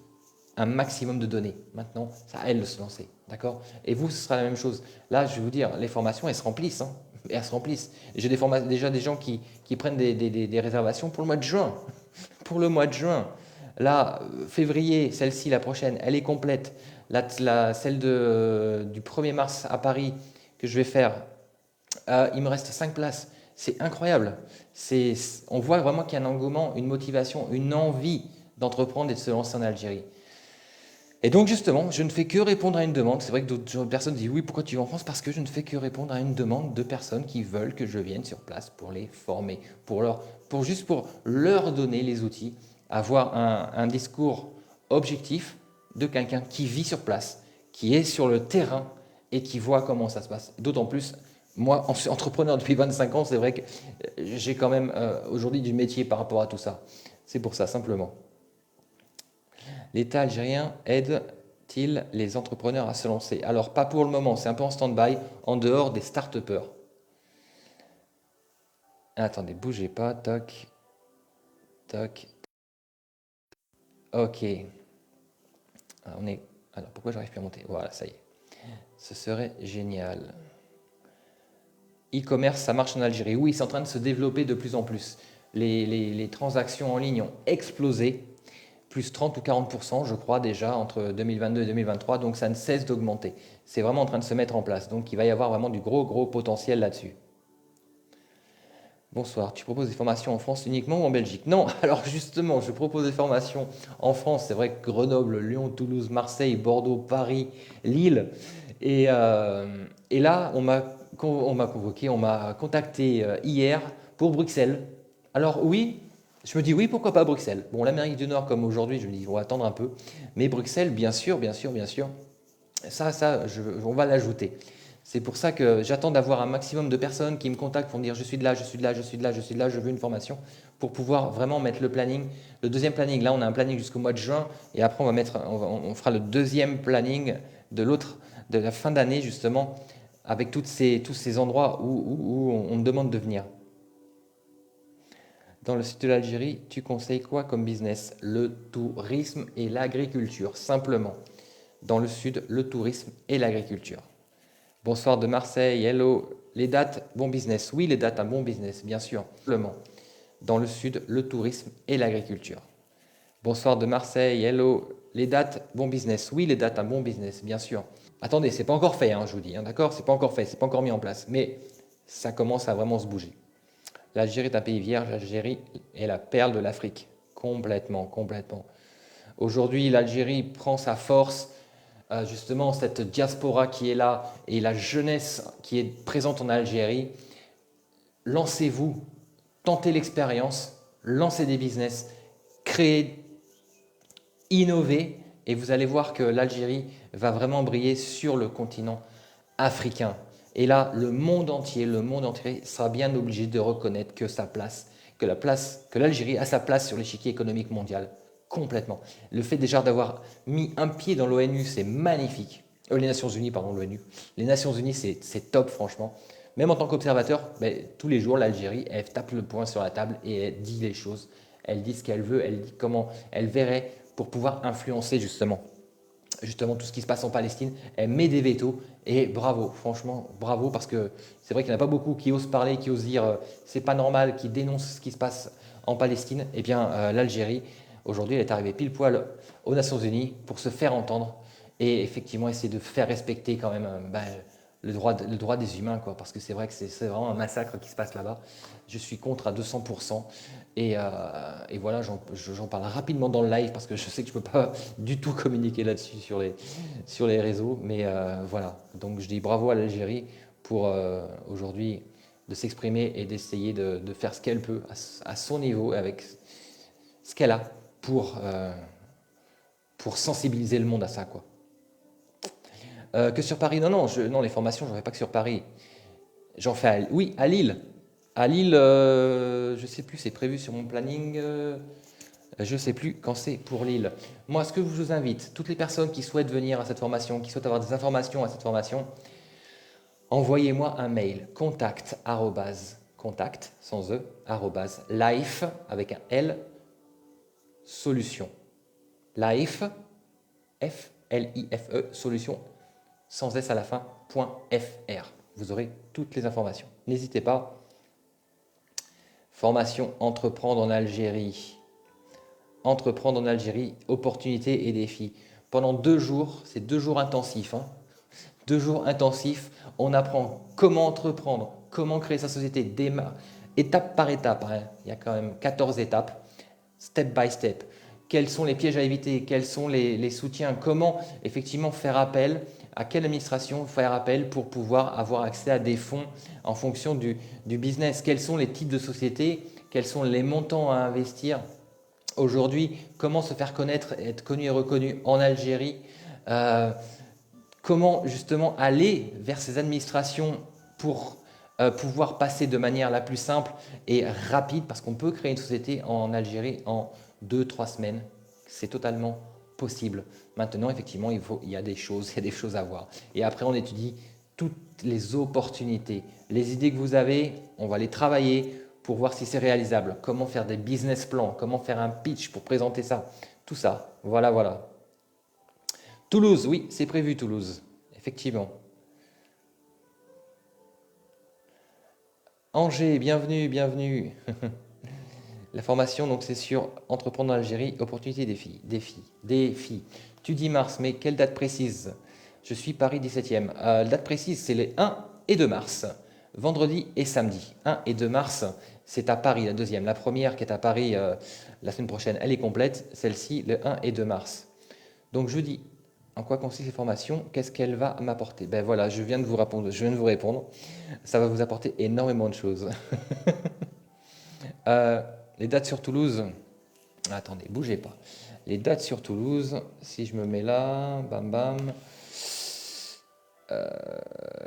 un maximum de données. Maintenant, c'est à elles de se lancer. D'accord? Et vous, ce sera la même chose. Là, je vais vous dire, les formations, elles se remplissent. Hein. Elles se remplissent. J'ai déjà des gens qui prennent des réservations pour le mois de juin. Pour le mois de juin. Là, février, celle-ci, la prochaine, elle est complète. Celle du 1er mars à Paris que je vais faire, il me reste 5 places. C'est incroyable. On voit vraiment qu'il y a un engouement, une motivation, une envie d'entreprendre et de se lancer en Algérie. Et donc justement, je ne fais que répondre à une demande. C'est vrai que d'autres personnes disent oui, pourquoi tu vas en France? Parce que je ne fais que répondre à une demande de personnes qui veulent que je vienne sur place pour les former, juste pour leur donner les outils, avoir un discours objectif de quelqu'un qui vit sur place, qui est sur le terrain et qui voit comment ça se passe. D'autant plus, moi, entrepreneur depuis 25 ans, c'est vrai que j'ai quand même aujourd'hui du métier par rapport à tout ça. C'est pour ça, simplement. L'État algérien aide-t-il les entrepreneurs à se lancer? Alors, pas pour le moment, c'est un peu en stand-by, en dehors des start-upers. Attendez, bougez pas, toc, toc. Ok. Alors, pourquoi j'arrive plus à monter? Voilà, ça y est. Ce serait génial. E-commerce, ça marche en Algérie. Oui, c'est en train de se développer de plus en plus. Les transactions en ligne ont explosé. Plus 30 ou 40%, je crois, déjà entre 2022 et 2023, donc ça ne cesse d'augmenter. C'est vraiment en train de se mettre en place, donc il va y avoir vraiment du gros potentiel là-dessus. Bonsoir, tu proposes des formations en France uniquement ou en Belgique? Non, alors justement, je propose des formations en France, c'est vrai que Grenoble, Lyon, Toulouse, Marseille, Bordeaux, Paris, Lille, et là, on m'a convoqué, on m'a contacté hier pour Bruxelles. Alors oui, je me dis oui, pourquoi pas Bruxelles? Bon, l'Amérique du Nord, comme aujourd'hui, je me dis, on va attendre un peu. Mais Bruxelles, bien sûr, bien sûr, bien sûr, on va l'ajouter. C'est pour ça que j'attends d'avoir un maximum de personnes qui me contactent pour me dire je suis de là, je suis de là, je suis de là, je suis de là, je veux une formation pour pouvoir vraiment mettre le planning. Le deuxième planning, là on a un planning jusqu'au mois de juin et après on fera le deuxième planning de la fin d'année justement avec tous ces endroits où on me demande de venir. Dans le sud de l'Algérie, tu conseilles quoi comme business? Le tourisme et l'agriculture, simplement. Dans le sud, le tourisme et l'agriculture. Bonsoir de Marseille, hello. Les dates, bon business. Oui, les dates, un bon business, bien sûr. Simplement. Dans le sud, le tourisme et l'agriculture. Bonsoir de Marseille, hello. Les dates, bon business. Oui, les dates, un bon business, bien sûr. Attendez, c'est pas encore fait, hein, je vous dis, hein, d'accord? C'est pas encore fait, c'est pas encore mis en place, mais ça commence à vraiment se bouger. L'Algérie est un pays vierge, l'Algérie est la perle de l'Afrique. Complètement, complètement. Aujourd'hui, l'Algérie prend sa force, justement, cette diaspora qui est là et la jeunesse qui est présente en Algérie. Lancez-vous, tentez l'expérience, lancez des business, créez, innovez et vous allez voir que l'Algérie va vraiment briller sur le continent africain. Et là, le monde entier sera bien obligé de reconnaître que sa place, que l'Algérie a sa place sur l'échiquier économique mondial. Complètement. Le fait déjà d'avoir mis un pied dans l'ONU, c'est magnifique. Les Nations Unies, pardon, l'ONU. Les Nations Unies, c'est top, franchement. Même en tant qu'observateur, ben, tous les jours, l'Algérie, elle tape le poing sur la table et elle dit les choses. Elle dit ce qu'elle veut, elle dit comment elle verrait pour pouvoir influencer justement tout ce qui se passe en Palestine. Elle met des vétos et bravo, franchement, bravo, parce que c'est vrai qu'il n'y en a pas beaucoup qui osent parler, qui osent dire c'est pas normal, qui dénoncent ce qui se passe en Palestine. Eh bien, l'Algérie, aujourd'hui, elle est arrivée pile poil aux Nations Unies pour se faire entendre et effectivement essayer de faire respecter quand même le droit des humains, quoi, parce que c'est vrai que c'est vraiment un massacre qui se passe là-bas. Je suis contre à 200%. Et voilà, j'en parle rapidement dans le live parce que je sais que je ne peux pas du tout communiquer là-dessus sur les réseaux. Mais voilà, donc je dis bravo à l'Algérie pour aujourd'hui de s'exprimer et d'essayer de faire ce qu'elle peut à son niveau avec ce qu'elle a pour sensibiliser le monde à ça, quoi. Que sur Paris, non, les formations, j'en fais pas que sur Paris. J'en fais, oui, à Lille. À Lille, je sais plus, c'est prévu sur mon planning. Je sais plus quand c'est pour Lille. Moi, ce que je vous invite, toutes les personnes qui souhaitent venir à cette formation, qui souhaitent avoir des informations à cette formation, envoyez-moi un mail contact sans e life avec un L solution life F-L-I-F-E solution sans S à la fin .fr. Vous aurez toutes les informations. N'hésitez pas. Formation Entreprendre en Algérie. Entreprendre en Algérie, opportunités et défis. Pendant 2 jours, c'est 2 jours intensifs. 2 jours intensifs, on apprend comment entreprendre, comment créer sa société, étape par étape. Il y a quand même 14 étapes, step by step. Quels sont les pièges à éviter, quels sont les soutiens, comment effectivement faire appel, à quelle administration faire appel pour pouvoir avoir accès à des fonds en fonction du business, quels sont les types de sociétés, quels sont les montants à investir. Aujourd'hui, comment se faire connaître, être connu et reconnu en Algérie, comment justement aller vers ces administrations pour pouvoir passer de manière la plus simple et rapide, parce qu'on peut créer une société en Algérie en 2-3 semaines. C'est totalement possible. Maintenant, effectivement, il y a des choses à voir. Et après, on étudie toutes les opportunités. Les idées que vous avez, on va les travailler pour voir si c'est réalisable. Comment faire des business plans, comment faire un pitch pour présenter ça. Tout ça, voilà. Toulouse, oui, c'est prévu Toulouse, effectivement. Angers, bienvenue. La formation, donc, c'est sur Entreprendre en Algérie, opportunités, défis. Tu dis mars, mais quelle date précise? Je suis Paris 17e. Date précise, c'est les 1 et 2 mars. Vendredi et samedi. 1 et 2 mars, c'est à Paris, la deuxième. La première qui est à Paris la semaine prochaine, elle est complète. Celle-ci, le 1 et 2 mars. Donc, je dis, en quoi consiste cette formation? Qu'est-ce qu'elle va m'apporter? Ben voilà, je viens de vous répondre. Ça va vous apporter énormément de choses. Les dates sur Toulouse. Attendez, bougez pas. Les dates sur Toulouse, si je me mets là, bam bam.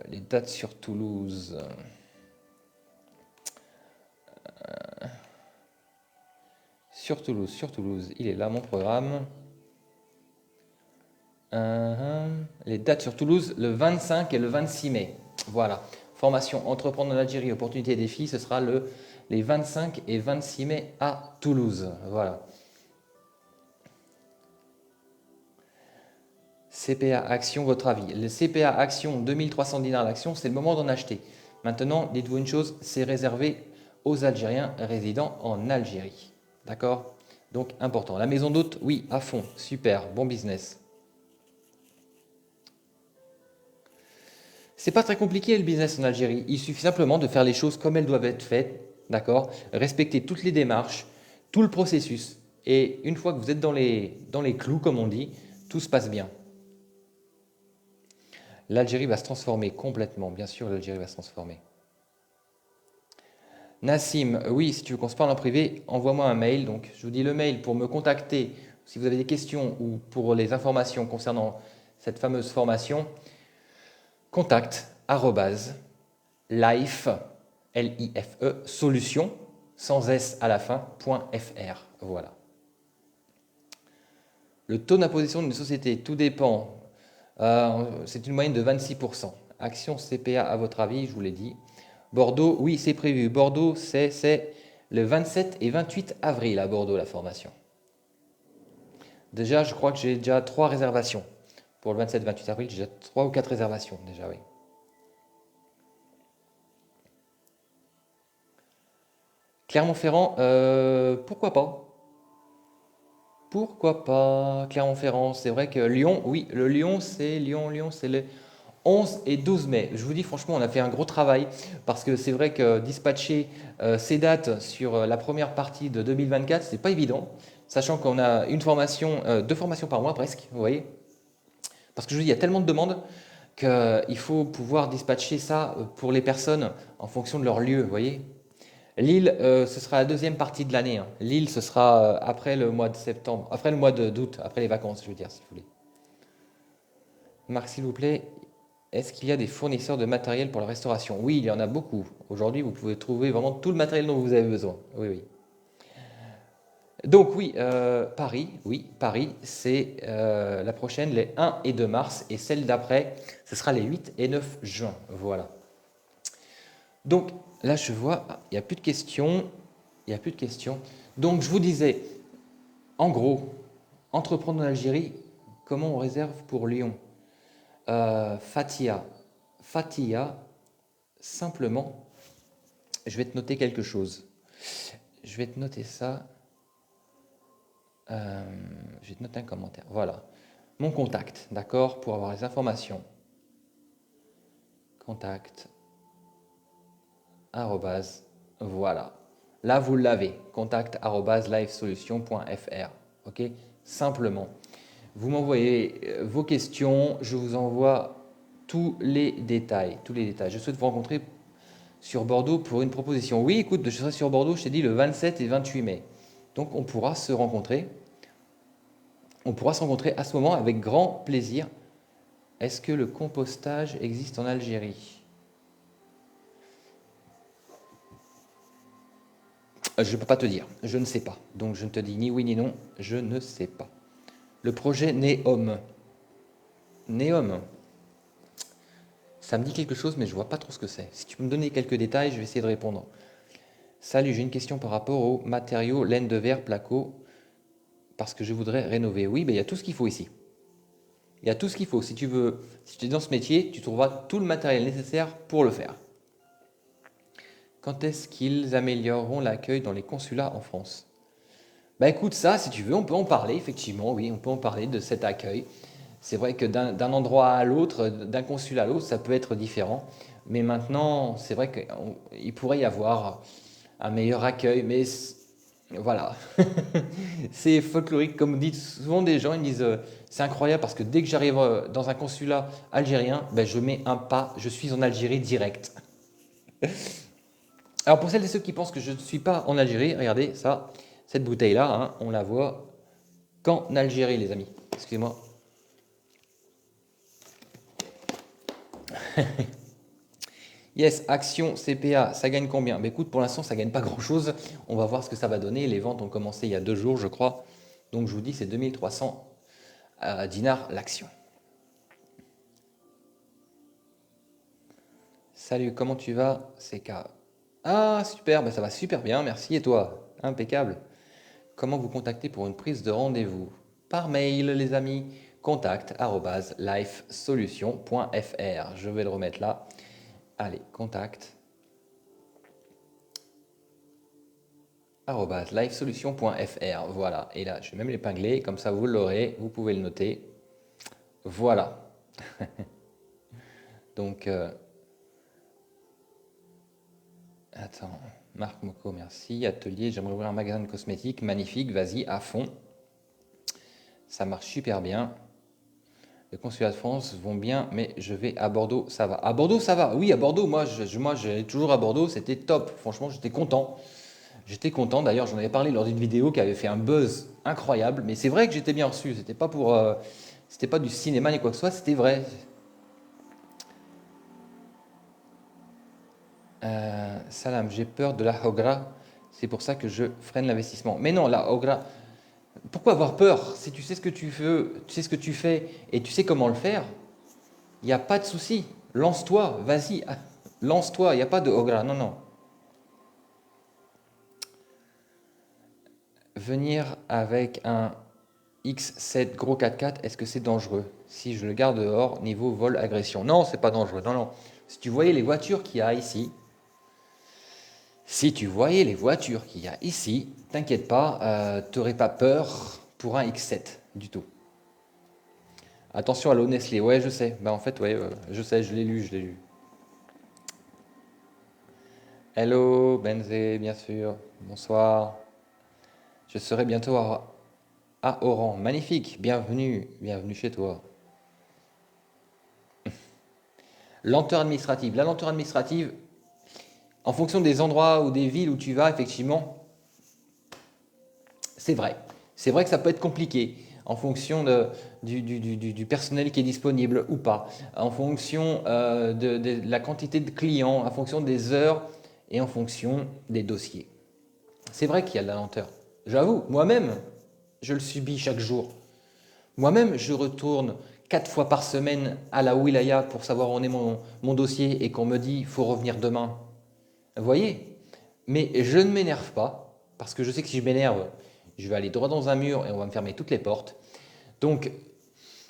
Les dates sur Toulouse. Sur Toulouse, il est là mon programme. Les dates sur Toulouse, le 25 et le 26 mai. Voilà. Formation Entreprendre en Algérie, opportunités et défis, ce sera les 25 et 26 mai à Toulouse. Voilà. CPA Action, votre avis? Le CPA Action, 2300 dinars l'action, c'est le moment d'en acheter. Maintenant, dites-vous une chose, c'est réservé aux Algériens résidant en Algérie. D'accord? Donc, important. La maison d'hôte, oui, à fond. Super, bon business. C'est pas très compliqué le business en Algérie. Il suffit simplement de faire les choses comme elles doivent être faites, d'accord? Respecter toutes les démarches, tout le processus. Et une fois que vous êtes dans les clous, comme on dit, tout se passe bien. L'Algérie va se transformer complètement. Bien sûr, l'Algérie va se transformer. Nassim, oui, si tu veux qu'on se parle en privé, envoie-moi un mail. Donc, je vous dis le mail pour me contacter si vous avez des questions ou pour les informations concernant cette fameuse formation. Contact @life solution sans S à la fin, .fr. Voilà. Le taux d'imposition d'une société, tout dépend. C'est une moyenne de 26%. Action CPA, à votre avis, je vous l'ai dit. Bordeaux, oui, c'est prévu. Bordeaux, c'est le 27 et 28 avril à Bordeaux, la formation. Déjà, je crois que j'ai déjà 3 réservations. Pour le 27-28 avril, j'ai déjà 3 ou 4 réservations, déjà, oui. Clermont-Ferrand, pourquoi pas? Pourquoi pas Clermont-Ferrand? C'est vrai que Lyon, oui, le Lyon, c'est le 11 et 12 mai. Je vous dis franchement, on a fait un gros travail parce que c'est vrai que dispatcher ces dates sur la première partie de 2024, c'est pas évident, sachant qu'on a une formation, 2 formations par mois presque, vous voyez. Parce que je vous dis, il y a tellement de demandes qu'il faut pouvoir dispatcher ça pour les personnes en fonction de leur lieu, vous voyez. Lille, ce sera la deuxième partie de l'année, hein. Lille, ce sera après le mois de septembre, après le mois d'août, après les vacances, je veux dire, si vous voulez. Marc, s'il vous plaît, est-ce qu'il y a des fournisseurs de matériel pour la restauration? Oui, il y en a beaucoup. Aujourd'hui, vous pouvez trouver vraiment tout le matériel dont vous avez besoin. Oui, oui. Donc oui, Paris, c'est la prochaine, les 1 et 2 mars, et celle d'après, ce sera les 8 et 9 juin. Voilà. Donc là, je vois, il n'y a plus de questions. Il n'y a plus de questions. Donc je vous disais, en gros, entreprendre en Algérie, comment on réserve pour Lyon? Fatia, simplement, je vais te noter quelque chose. Je vais te noter ça. Je vais te noter un commentaire. Voilà. Mon contact, d'accord, pour avoir les informations. Contact. Arrobase. Voilà. Là, vous l'avez. Contact @livesolution.fr. Ok. Simplement. Vous m'envoyez vos questions. Je vous envoie tous les détails. Tous les détails. Je souhaite vous rencontrer sur Bordeaux pour une proposition. Oui, écoute, je serai sur Bordeaux, je t'ai dit, le 27 et 28 mai. Donc, on pourra se rencontrer. On pourra se rencontrer à ce moment avec grand plaisir. Est-ce que le compostage existe en Algérie? Je ne peux pas te dire, je ne sais pas. Donc je ne te dis ni oui ni non, je ne sais pas. Le projet Neom. Neom, ça me dit quelque chose, mais je ne vois pas trop ce que c'est. Si tu peux me donner quelques détails, je vais essayer de répondre. Salut, j'ai une question par rapport aux matériaux laine de verre, placo, parce que je voudrais rénover. Oui, ben, il y a tout ce qu'il faut ici. Il y a tout ce qu'il faut. Si tu veux, si tu es dans ce métier, tu trouveras tout le matériel nécessaire pour le faire. Quand est-ce qu'ils amélioreront l'accueil dans les consulats en France? Bah écoute, ça, si tu veux, on peut en parler, effectivement, oui, on peut en parler de cet accueil. C'est vrai que d'un endroit à l'autre, d'un consulat à l'autre, ça peut être différent. Mais maintenant, c'est vrai qu'il pourrait y avoir un meilleur accueil. Mais voilà, c'est folklorique. Comme disent souvent des gens, ils disent c'est incroyable parce que dès que j'arrive dans un consulat algérien, ben, je mets un pas, je suis en Algérie direct. Alors pour celles et ceux qui pensent que je ne suis pas en Algérie, regardez ça, cette bouteille-là, hein, on la voit qu'en Algérie, les amis. Excusez-moi. Yes, action CPA, ça gagne combien? Ben écoute, pour l'instant, ça gagne pas grand-chose. On va voir ce que ça va donner. Les ventes ont commencé il y a 2 jours, je crois. Donc je vous dis, c'est 2300 dinars l'action. Salut, comment tu vas? CK. Ah, super, ben ça va super bien, merci. Et toi? Impeccable. Comment vous contacter pour une prise de rendez-vous? Par mail, les amis. Contact @lifesolution.fr. Je vais le remettre là. Allez, contact @lifesolution.fr. Voilà. Et là, je vais même l'épingler, comme ça vous l'aurez, vous pouvez le noter. Voilà. Donc, attends, Marc Moko, merci. Atelier, j'aimerais ouvrir un magasin de cosmétiques. Magnifique, vas-y, à fond. Ça marche super bien. Les consulats de France vont bien, mais je vais à Bordeaux, ça va. À Bordeaux, ça va. Oui, à Bordeaux, moi, j'allais toujours à Bordeaux, c'était top. Franchement, j'étais content. J'étais content. D'ailleurs, j'en avais parlé lors d'une vidéo qui avait fait un buzz incroyable. Mais c'est vrai que j'étais bien reçu. C'était pas du cinéma ni quoi que ce soit. C'était vrai. Salam, j'ai peur de la Hogra. C'est pour ça que je freine l'investissement. Mais non, là, Ogra, pourquoi avoir peur? Si tu sais ce que tu veux, tu sais ce que tu fais et tu sais comment le faire, il n'y a pas de souci. Lance-toi, vas-y, lance-toi, il n'y a pas de Ogra, non, non. Venir avec un X7 gros 4x4, est-ce que c'est dangereux? Si je le garde dehors, niveau vol, agression. Non, c'est pas dangereux, non, non. Si tu voyais les voitures qu'il y a ici, si tu voyais les voitures qu'il y a ici, t'inquiète pas, tu n'aurais pas peur pour un X7 du tout. Attention à l'eau Nestlé, ouais, je sais. Bah en fait, ouais, je sais, je l'ai lu, je l'ai lu. Hello, Benzé, bien sûr. Bonsoir. Je serai bientôt à Oran. Magnifique, bienvenue, bienvenue chez toi. Lenteur administrative. La lenteur administrative, en fonction des endroits ou des villes où tu vas, effectivement, c'est vrai. C'est vrai que ça peut être compliqué en fonction du personnel qui est disponible ou pas, en fonction de la quantité de clients, en fonction des heures et en fonction des dossiers. C'est vrai qu'il y a de la lenteur. J'avoue, moi-même, je le subis chaque jour. Moi-même, je retourne 4 fois par semaine à la wilaya pour savoir où en est mon dossier et qu'on me dit il faut revenir demain. Vous voyez? Mais je ne m'énerve pas, parce que je sais que si je m'énerve, je vais aller droit dans un mur et on va me fermer toutes les portes. Donc,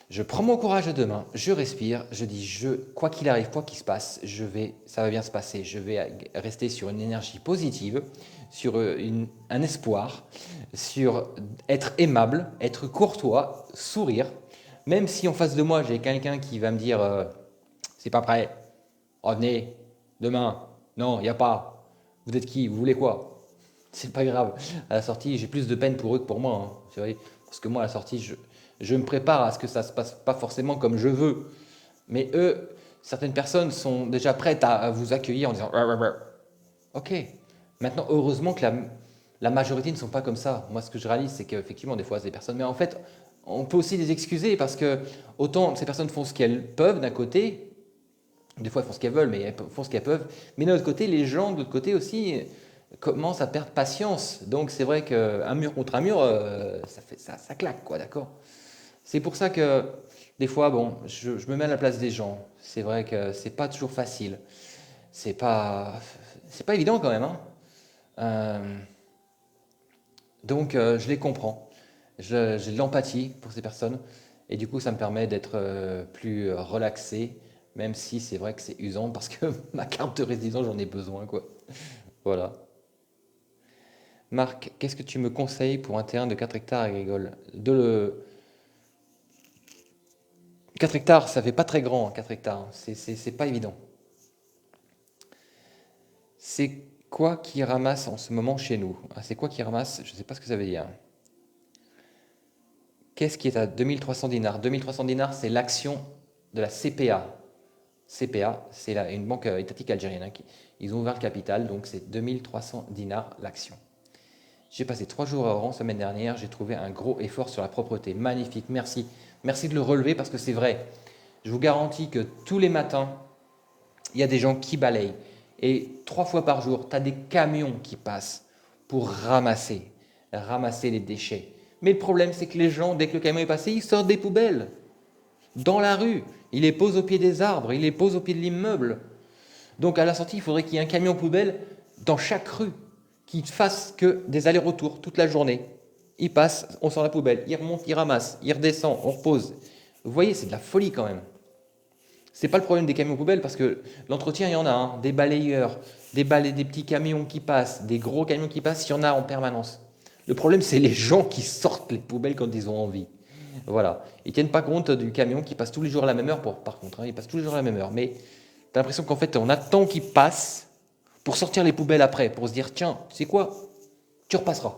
je prends mon courage à deux mains, je respire, je dis, quoi qu'il arrive, quoi qu'il se passe, ça va bien se passer. Je vais rester sur une énergie positive, sur un espoir, sur être aimable, être courtois, sourire. Même si en face de moi, j'ai quelqu'un qui va me dire, c'est pas prêt, revenez, demain, non, il n'y a pas. Vous êtes qui? Vous voulez quoi? C'est pas grave. À la sortie, j'ai plus de peine pour eux que pour moi, hein. C'est vrai. Parce que moi, à la sortie, je me prépare à ce que ça se passe pas forcément comme je veux. Mais eux, certaines personnes sont déjà prêtes à vous accueillir en disant ok. Maintenant, heureusement que la majorité ne sont pas comme ça. Moi, ce que je réalise, c'est qu'effectivement, des fois, c'est des personnes. Mais en fait, on peut aussi les excuser parce que autant ces personnes font ce qu'elles peuvent d'un côté, des fois, elles font ce qu'elles veulent, mais elles font ce qu'elles peuvent. Mais d'un autre côté, les gens, de l'autre côté aussi, commencent à perdre patience. Donc, c'est vrai qu'un mur contre un mur, ça claque, quoi, d'accord? C'est pour ça que, des fois, bon, je me mets à la place des gens. C'est vrai que c'est pas toujours facile. C'est pas, c'est pas évident quand même, hein. Euh, donc, je les comprends. J'ai de l'empathie pour ces personnes. Et du coup, ça me permet d'être plus relaxé, même si c'est vrai que c'est usant parce que ma carte de résident, j'en ai besoin, quoi. Voilà. Marc, qu'est-ce que tu me conseilles pour un terrain de 4 hectares agricole? 4 hectares, ça fait pas très grand, hein, 4 hectares. C'est pas évident. C'est quoi qui ramasse en ce moment chez nous? Ah, c'est quoi qui ramasse? Je ne sais pas ce que ça veut dire. Qu'est-ce qui est à 2300 dinars? 2300 dinars, c'est l'action de la CPA. CPA, c'est une banque étatique algérienne, hein, ils ont ouvert le capital, donc c'est 2300 dinars l'action. J'ai passé 3 jours à Oran semaine dernière, j'ai trouvé un gros effort sur la propreté. Magnifique, merci. Merci de le relever parce que c'est vrai. Je vous garantis que tous les matins, il y a des gens qui balayent. Et 3 fois par jour, tu as des camions qui passent pour ramasser les déchets. Mais le problème, c'est que les gens, dès que le camion est passé, ils sortent des poubelles dans la rue. Ils les posent au pied des arbres, ils les posent au pied de l'immeuble. Donc à la sortie, il faudrait qu'il y ait un camion poubelle dans chaque rue qui fasse que des allers-retours toute la journée. Il passe, on sort la poubelle, il remonte, il ramasse, il redescend, on repose. Vous voyez, c'est de la folie quand même. C'est pas le problème des camions poubelles parce que l'entretien, il y en a, hein, des balayeurs, des petits camions qui passent, des gros camions qui passent, il y en a en permanence. Le problème, c'est les gens qui sortent les poubelles quand ils ont envie. Voilà. Ils tiennent pas compte du camion qui passe tous les jours à la même heure. Par contre, hein, il passe tous les jours à la même heure. Mais tu as l'impression qu'en fait, on attend qu'il passe pour sortir les poubelles après, pour se dire, tiens, tu sais quoi? Tu repasseras.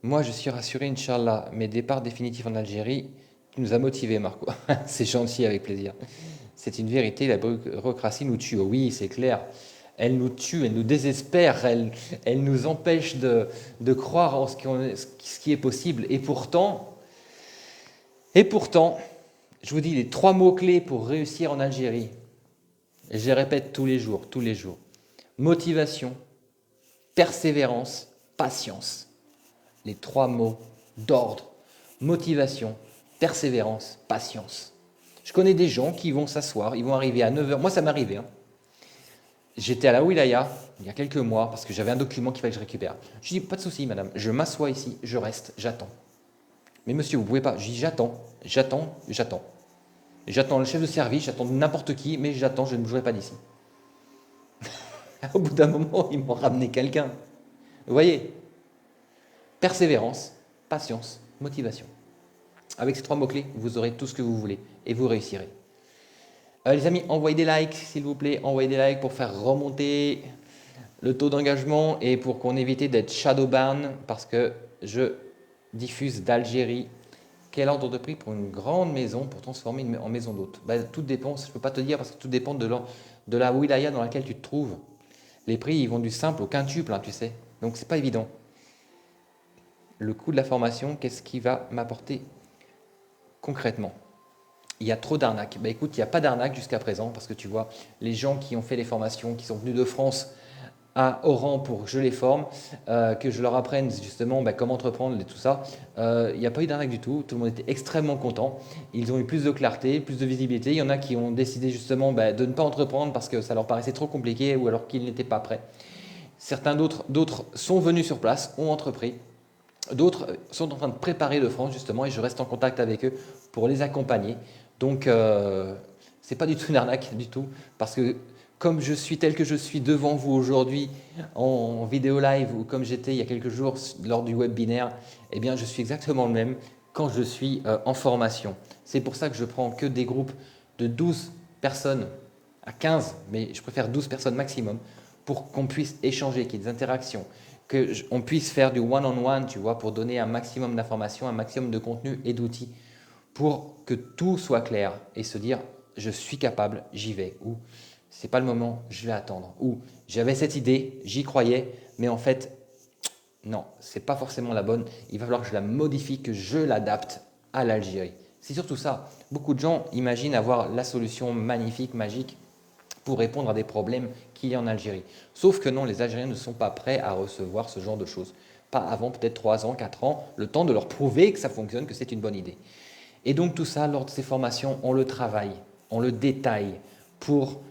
Moi, je suis rassuré, Inch'Allah. Mes départs définitifs en Algérie, tu nous a motivés, Marco. C'est gentil, avec plaisir. C'est une vérité, la bureaucratie nous tue. Oui, c'est clair. Elle nous tue, elle nous désespère, elle nous empêche de croire en ce qui est possible. Et pourtant, je vous dis les 3 mots-clés pour réussir en Algérie. Je les répète tous les jours, tous les jours. Motivation, persévérance, patience. Les 3 mots d'ordre. Motivation, persévérance, patience. Je connais des gens qui vont s'asseoir, ils vont arriver à 9 heures. Moi, ça m'est arrivé. J'étais à la Wilaya il y a quelques mois parce que j'avais un document qu'il fallait que je récupère. Je dis, pas de souci, madame, je m'assois ici, je reste, j'attends. Mais monsieur, vous ne pouvez pas. Je dis, j'attends. J'attends le chef de service, j'attends n'importe qui, mais j'attends, je ne bougerai pas d'ici. Au bout d'un moment, ils m'ont ramené quelqu'un. Vous voyez, persévérance, patience, motivation. Avec ces 3 mots-clés, vous aurez tout ce que vous voulez et vous réussirez. Les amis, envoyez des likes, s'il vous plaît. Envoyez des likes pour faire remonter le taux d'engagement et pour qu'on évite d'être shadow ban parce que je diffuse d'Algérie. Quel ordre de prix pour une grande maison pour transformer en maison d'hôte? Tout dépend, je ne peux pas te dire parce que tout dépend de la wilaya dans laquelle tu te trouves. Les prix, ils vont du simple au quintuple, tu sais. Donc, c'est pas évident. Le coût de la formation, qu'est-ce qui va m'apporter concrètement? Il y a trop d'arnaques. Écoute, il n'y a pas d'arnaque jusqu'à présent parce que tu vois, les gens qui ont fait les formations, qui sont venus de France à Oran pour que je les forme, que je leur apprenne justement comment entreprendre et tout ça, il n'y a pas eu d'arnaque du tout. Tout le monde était extrêmement content. Ils ont eu plus de clarté, plus de visibilité. Il y en a qui ont décidé justement de ne pas entreprendre parce que ça leur paraissait trop compliqué ou alors qu'ils n'étaient pas prêts. Certains d'autres sont venus sur place, ont entrepris. D'autres sont en train de préparer de France justement et je reste en contact avec eux pour les accompagner. Donc, c'est pas du tout une arnaque du tout parce que comme je suis tel que je suis devant vous aujourd'hui en vidéo live ou comme j'étais il y a quelques jours lors du webinaire, eh bien je suis exactement le même quand je suis en formation. C'est pour ça que je prends que des groupes de 12 personnes à 15, mais je préfère 12 personnes maximum pour qu'on puisse échanger, qu'il y ait des interactions, qu'on puisse faire du one-on-one, tu vois, pour donner un maximum d'informations, un maximum de contenu et d'outils pour que tout soit clair et se dire je suis capable, j'y vais, ou c'est pas le moment, je vais attendre, ou j'avais cette idée, j'y croyais, mais en fait non, c'est pas forcément la bonne, il va falloir que je la modifie, que je l'adapte à l'Algérie. C'est surtout ça. Beaucoup de gens imaginent avoir la solution magnifique, magique pour répondre à des problèmes qu'il y a en Algérie. Sauf que non, les Algériens ne sont pas prêts à recevoir ce genre de choses. Pas avant peut-être 3 ans, 4 ans, le temps de leur prouver que ça fonctionne, que c'est une bonne idée. Et donc tout ça, lors de ces formations, on le travaille, on le détaille pour...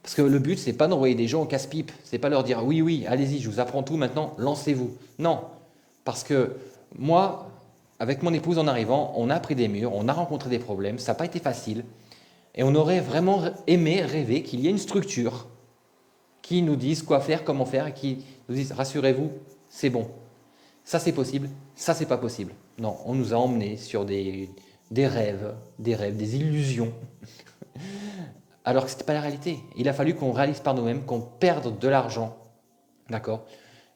Parce que le but, c'est pas d'envoyer des gens au casse-pipe, c'est pas leur dire oui, oui, allez-y, je vous apprends tout, maintenant, lancez-vous. Non, parce que moi, avec mon épouse en arrivant, on a pris des murs, on a rencontré des problèmes, ça n'a pas été facile, et on aurait vraiment aimé, rêver qu'il y ait une structure qui nous dise quoi faire, comment faire, et qui nous dise rassurez-vous, c'est bon. Ça c'est possible, ça c'est pas possible. Non, on nous a emmenés sur des rêves, des illusions, alors que ce n'était pas la réalité. Il a fallu qu'on réalise par nous-mêmes, qu'on perde de l'argent, d'accord?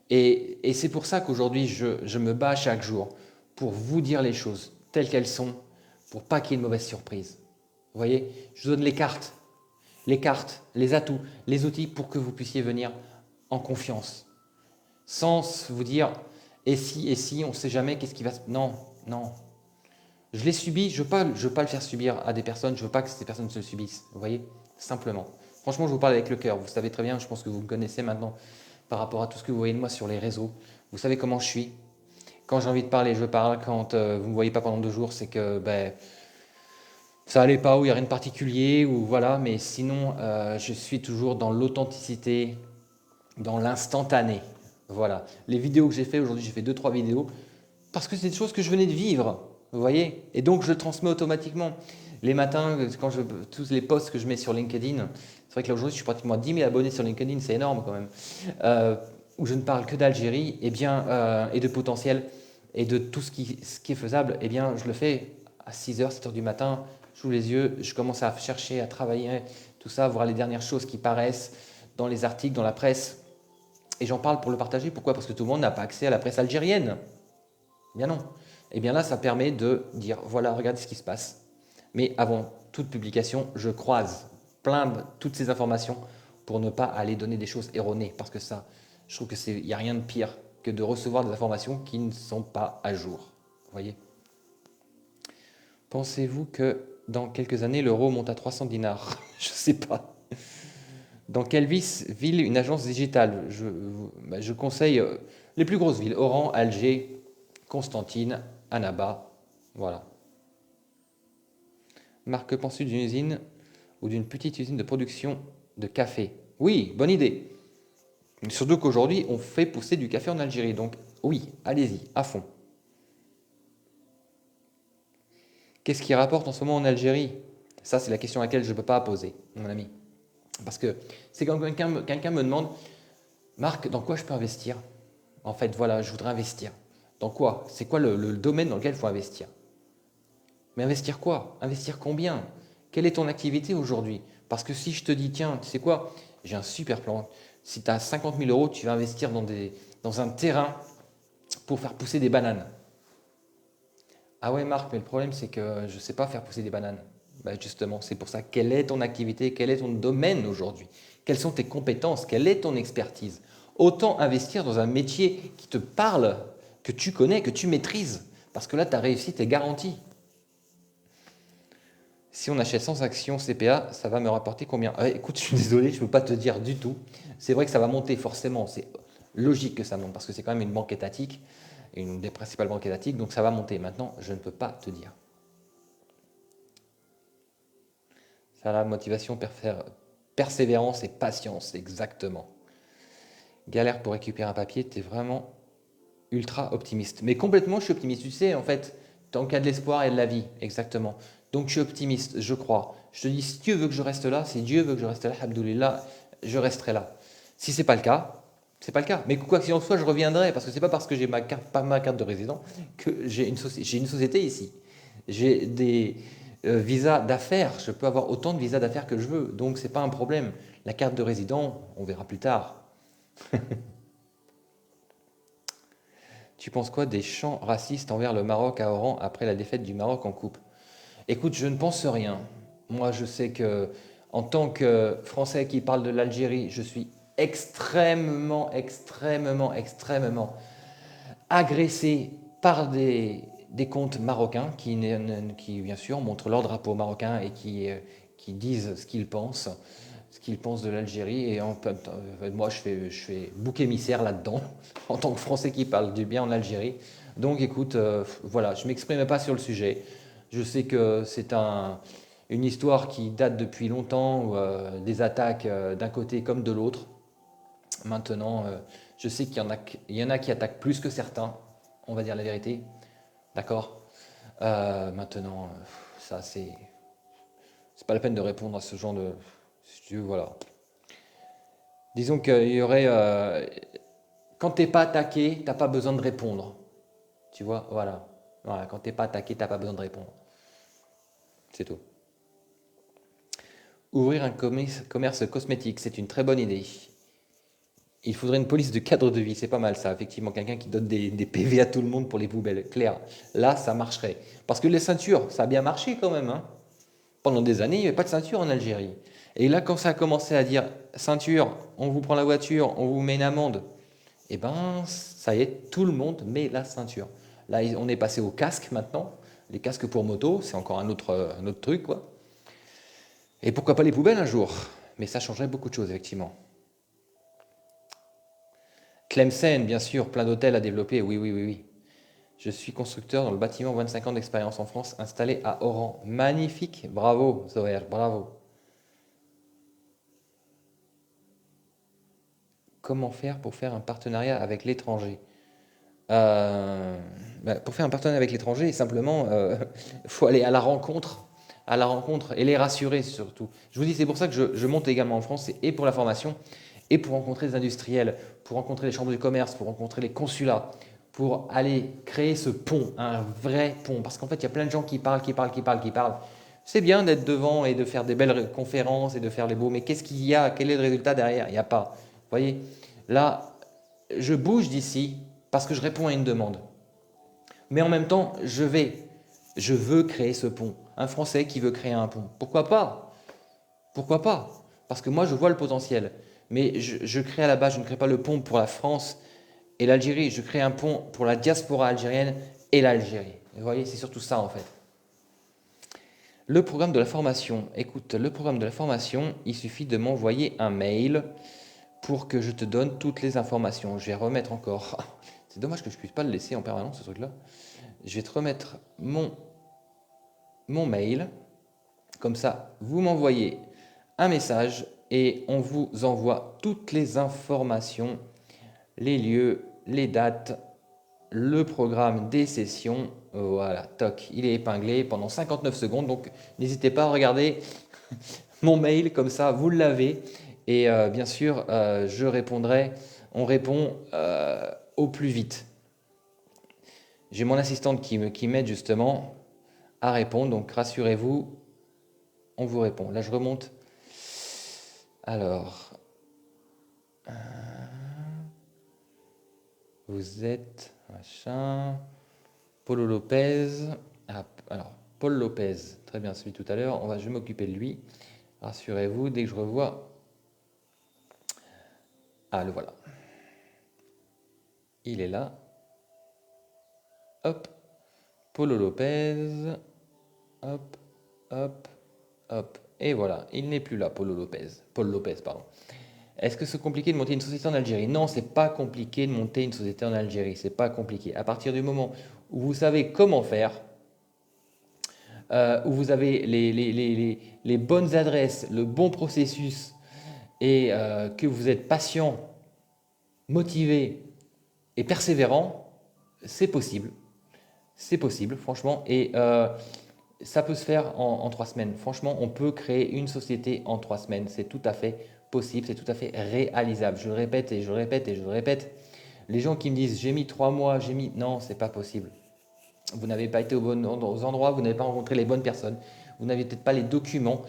Et c'est pour ça qu'aujourd'hui, je me bats chaque jour pour vous dire les choses telles qu'elles sont, pour pas qu'il y ait de mauvaises surprises. Vous voyez, je vous donne les cartes, les atouts, les outils pour que vous puissiez venir en confiance, sans vous dire et si, on ne sait jamais qu'est-ce qui va se... Non, non. Je l'ai subi, je ne veux pas le faire subir à des personnes, je ne veux pas que ces personnes se le subissent, vous voyez, simplement. Franchement, je vous parle avec le cœur, vous savez très bien, je pense que vous me connaissez maintenant par rapport à tout ce que vous voyez de moi sur les réseaux. Vous savez comment je suis. Quand j'ai envie de parler, je parle. Quand vous ne me voyez pas pendant 2 jours, c'est que ça allait pas ou il n'y a rien de particulier, ou voilà, mais sinon, je suis toujours dans l'authenticité, dans l'instantané. Voilà. Les vidéos que j'ai fait aujourd'hui, j'ai fait 2-3 vidéos parce que c'est des choses que je venais de vivre, vous voyez, et donc je le transmets automatiquement. Les matins, tous les posts que je mets sur LinkedIn, c'est vrai que là aujourd'hui je suis pratiquement à 10 000 abonnés sur LinkedIn, c'est énorme quand même, où je ne parle que d'Algérie et de potentiel et de tout ce qui est faisable, eh bien je le fais à 6h, 7h du matin, j'ouvre les yeux, je commence à chercher, à travailler, tout ça, voir les dernières choses qui paraissent dans les articles, dans la presse. Et j'en parle pour le partager. Pourquoi? Parce que tout le monde n'a pas accès à la presse algérienne. Bien non. Et bien là, ça permet de dire, voilà, regardez ce qui se passe. Mais avant toute publication, je croise toutes ces informations pour ne pas aller donner des choses erronées. Parce que ça, je trouve qu'il n'y a rien de pire que de recevoir des informations qui ne sont pas à jour. Vous voyez? Pensez-vous que dans quelques années, l'euro monte à 300 dinars? Je ne sais pas. Dans quelle ville une agence digitale? Je conseille les plus grosses villes, Oran, Alger, Constantine, Annaba. Voilà. Marc, que penses-tu d'une usine ou d'une petite usine de production de café? Oui, bonne idée. Surtout qu'aujourd'hui, on fait pousser du café en Algérie. Donc oui, allez-y, à fond. Qu'est-ce qui rapporte en ce moment en Algérie? Ça, c'est la question à laquelle je ne peux pas poser, mon ami. Parce que c'est quand quelqu'un me demande, Marc, dans quoi je peux investir? En fait, voilà, je voudrais investir. Dans quoi? C'est quoi le domaine dans lequel il faut investir? Mais investir quoi? Investir combien? Quelle est ton activité aujourd'hui? Parce que si je te dis, tiens, tu sais quoi? J'ai un super plan. Si tu as 50 000 euros, tu vas investir dans un terrain pour faire pousser des bananes. Ah ouais, Marc, mais le problème, c'est que je ne sais pas faire pousser des bananes. Ben justement, c'est pour ça. Quelle est ton activité? Quel est ton domaine aujourd'hui? Quelles sont tes compétences? Quelle est ton expertise? Autant investir dans un métier qui te parle, que tu connais, que tu maîtrises. Parce que là, ta réussite est garantie. Si on achète 100 actions CPA, ça va me rapporter combien? Écoute, je suis désolé, je ne peux pas te dire du tout. C'est vrai que ça va monter forcément. C'est logique que ça monte parce que c'est quand même une banque étatique, une des principales banques étatiques, donc ça va monter. Maintenant, je ne peux pas te dire. Ça, la motivation, persévérance et patience, exactement. Galère pour récupérer un papier, tu es vraiment ultra optimiste. Mais complètement, je suis optimiste. Tu sais, en fait, tant qu'il y a de l'espoir, il y a de la vie, exactement. Donc je suis optimiste, je crois. Je te dis, si Dieu veut que je reste là, si Dieu veut que je reste là, alhamdoulilah, je resterai là. Si c'est pas le cas, c'est pas le cas. Mais quoi qu'il en soit, je reviendrai parce que c'est pas parce que j'ai pas ma carte de résident que j'ai une société ici. J'ai des visas d'affaires. Je peux avoir autant de visas d'affaires que je veux. Donc c'est pas un problème. La carte de résident, on verra plus tard. Tu penses quoi des chants racistes envers le Maroc à Oran après la défaite du Maroc en coupe? Écoute, je ne pense rien. Moi, je sais que en tant que Français qui parle de l'Algérie, je suis extrêmement agressé par des comptes marocains qui, bien sûr, montrent leur drapeau marocain et qui disent ce qu'ils pensent de l'Algérie. Et moi, je fais bouc émissaire là-dedans, en tant que Français qui parle du bien en Algérie. Donc, écoute, voilà, je ne m'exprime pas sur le sujet. Je sais que c'est une histoire qui date depuis longtemps, des attaques d'un côté comme de l'autre. Maintenant, je sais qu'il y en a qui attaquent plus que certains, on va dire la vérité. D'accord. Maintenant, ça, c'est pas la peine de répondre à ce genre de. Si tu veux, voilà. Disons qu'il y aurait. Quand t'es pas attaqué, t'as pas besoin de répondre. Tu vois, voilà. Voilà, quand t'es pas attaqué, t'as pas besoin de répondre. C'est tout. Ouvrir un commerce cosmétique, c'est une très bonne idée. Il faudrait une police de cadre de vie, c'est pas mal ça, effectivement, quelqu'un qui donne des PV à tout le monde pour les poubelles, clair. Là, ça marcherait. Parce que les ceintures, ça a bien marché quand même, hein. Pendant des années, il n'y avait pas de ceinture en Algérie. Et là, quand ça a commencé à dire ceinture, on vous prend la voiture, on vous met une amende, eh ben, ça y est, tout le monde met la ceinture. Là, on est passé au casque maintenant. Les casques pour moto, c'est encore un autre truc, quoi. Et pourquoi pas les poubelles un jour? Mais ça changerait beaucoup de choses, effectivement. Tlemcen, bien sûr, plein d'hôtels à développer, oui, oui, oui, oui. Je suis constructeur dans le bâtiment, 25 ans d'expérience en France, installé à Oran. Magnifique, bravo Zoher, bravo. Comment faire pour faire un partenariat avec l'étranger? Euh, pour faire un partenariat avec l'étranger, simplement, il faut aller à la rencontre et les rassurer surtout. Je vous dis, c'est pour ça que je monte également en France, et pour la formation, et pour rencontrer des industriels, pour rencontrer les chambres de commerce, pour rencontrer les consulats, pour aller créer ce pont, un vrai pont. Parce qu'en fait, il y a plein de gens qui parlent. C'est bien d'être devant et de faire des belles conférences et de faire les beaux, mais qu'est-ce qu'il y a? Quel est le résultat derrière? Il n'y a pas. Vous voyez, là, je bouge d'ici parce que je réponds à une demande. Mais en même temps, je veux créer ce pont. Un Français qui veut créer un pont. Pourquoi pas? Pourquoi pas? Parce que moi, je vois le potentiel. Mais je crée à la base, je ne crée pas le pont pour la France et l'Algérie. Je crée un pont pour la diaspora algérienne et l'Algérie. Vous voyez, c'est surtout ça en fait. Le programme de la formation. Écoute, le programme de la formation, il suffit de m'envoyer un mail pour que je te donne toutes les informations. Je vais remettre encore. C'est dommage que je ne puisse pas le laisser en permanence, ce truc-là. Je vais te remettre mon mail. Comme ça, vous m'envoyez un message et on vous envoie toutes les informations, les lieux, les dates, le programme des sessions. Voilà, toc, il est épinglé pendant 59 secondes. Donc, n'hésitez pas à regarder mon mail, comme ça, vous l'avez. Et bien sûr, je répondrai, on répond au plus vite. J'ai mon assistante qui m'aide justement à répondre, donc rassurez-vous, on vous répond. Là, je remonte. Alors, vous êtes machin, Paulo Lopez. Ah, alors, Paul Lopez, très bien, celui tout à l'heure. Je vais m'occuper de lui. Rassurez-vous, dès que je revois. Ah, le voilà. Il est là. Hop, Paulo Lopez. Hop, hop, hop. Et voilà, il n'est plus là, Paulo Lopez. Paul Lopez, pardon. Est-ce que c'est compliqué de monter une société en Algérie? Non, c'est pas compliqué de monter une société en Algérie. C'est pas compliqué. À partir du moment où vous savez comment faire, où vous avez les bonnes adresses, le bon processus et que vous êtes patient, motivé et persévérant, c'est possible. C'est possible, franchement. Et ça peut se faire en 3 semaines. Franchement, on peut créer une société en 3 semaines. C'est tout à fait possible, c'est tout à fait réalisable. Je le répète et je le répète et je le répète. Les gens qui me disent j'ai mis 3 mois, j'ai mis... Non, c'est pas possible. Vous n'avez pas été aux endroits, vous n'avez pas rencontré les bonnes personnes, vous n'avez peut-être pas les documents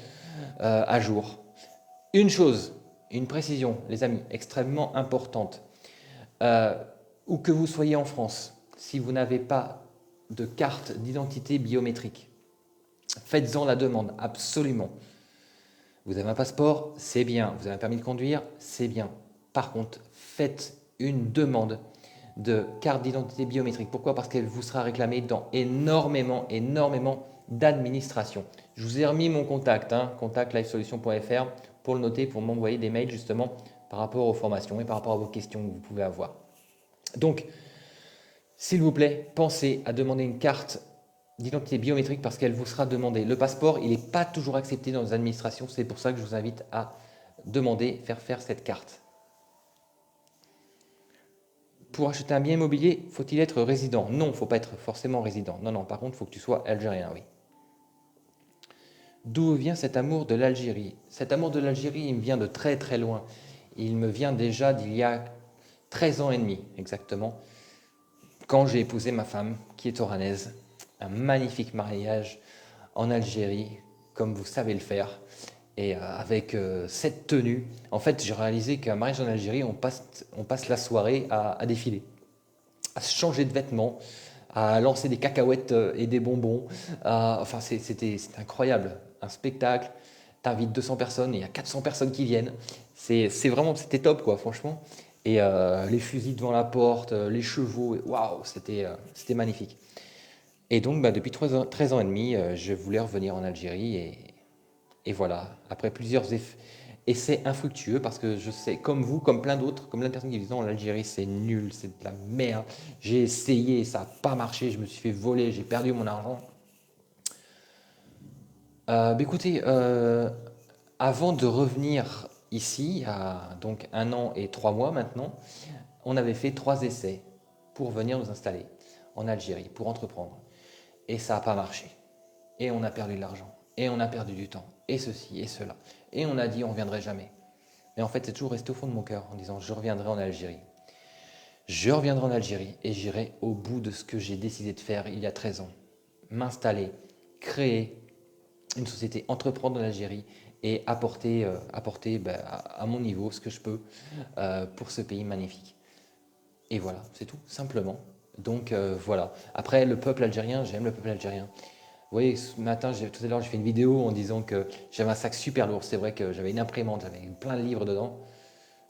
à jour. Une chose, une précision, les amis, extrêmement importante. Où que vous soyez en France, si vous n'avez pas de carte d'identité biométrique, faites-en la demande, absolument. Vous avez un passeport, c'est bien. Vous avez un permis de conduire, c'est bien. Par contre, faites une demande de carte d'identité biométrique. Pourquoi? Parce qu'elle vous sera réclamée dans énormément d'administration. Je vous ai remis mon contact, contact livesolution.fr pour le noter, pour m'envoyer des mails justement par rapport aux formations et par rapport à vos questions que vous pouvez avoir. Donc, s'il vous plaît, pensez à demander une carte d'identité biométrique parce qu'elle vous sera demandée. Le passeport, il n'est pas toujours accepté dans les administrations. C'est pour ça que je vous invite à demander, faire cette carte. Pour acheter un bien immobilier, faut-il être résident? Non, il ne faut pas être forcément résident. Non, par contre, il faut que tu sois algérien, oui. D'où vient cet amour de l'Algérie? Cet amour de l'Algérie, il me vient de très très loin. Il me vient déjà d'il y a 13 ans et demi, exactement, quand j'ai épousé ma femme, qui est oranaise. Un magnifique mariage en Algérie, comme vous savez le faire. Et avec cette tenue, en fait, j'ai réalisé qu'un mariage en Algérie, on passe la soirée à défiler, à se changer de vêtements, à lancer des cacahuètes et des bonbons. Enfin, c'était incroyable. Un spectacle, t'invites 200 personnes et il y a 400 personnes qui viennent. C'était top, quoi, franchement. Et les fusils devant la porte, les chevaux, waouh, c'était magnifique. Et donc, depuis 13 ans et demi, je voulais revenir en Algérie et voilà. Après plusieurs essais infructueux, parce que je sais, comme vous, comme plein d'autres, comme plein de personnes qui disent non, l'Algérie c'est nul, c'est de la merde. J'ai essayé, ça n'a pas marché, je me suis fait voler, j'ai perdu mon argent. Écoutez, avant de revenir ici, à donc 1 an et 3 mois maintenant, on avait fait 3 essais pour venir nous installer en Algérie, pour entreprendre. Et ça n'a pas marché. Et on a perdu de l'argent. Et on a perdu du temps. Et ceci et cela. Et on a dit on ne reviendrait jamais. Mais en fait, c'est toujours resté au fond de mon cœur en disant je reviendrai en Algérie. Je reviendrai en Algérie et j'irai au bout de ce que j'ai décidé de faire il y a 13 ans. M'installer, créer une société, entreprendre en Algérie et apporter à mon niveau ce que je peux pour ce pays magnifique. Et voilà, c'est tout, simplement. Donc voilà. Après, le peuple algérien, j'aime le peuple algérien. Vous voyez, ce matin, tout à l'heure, j'ai fait une vidéo en disant que j'avais un sac super lourd. C'est vrai que j'avais une imprimante, j'avais plein de livres dedans,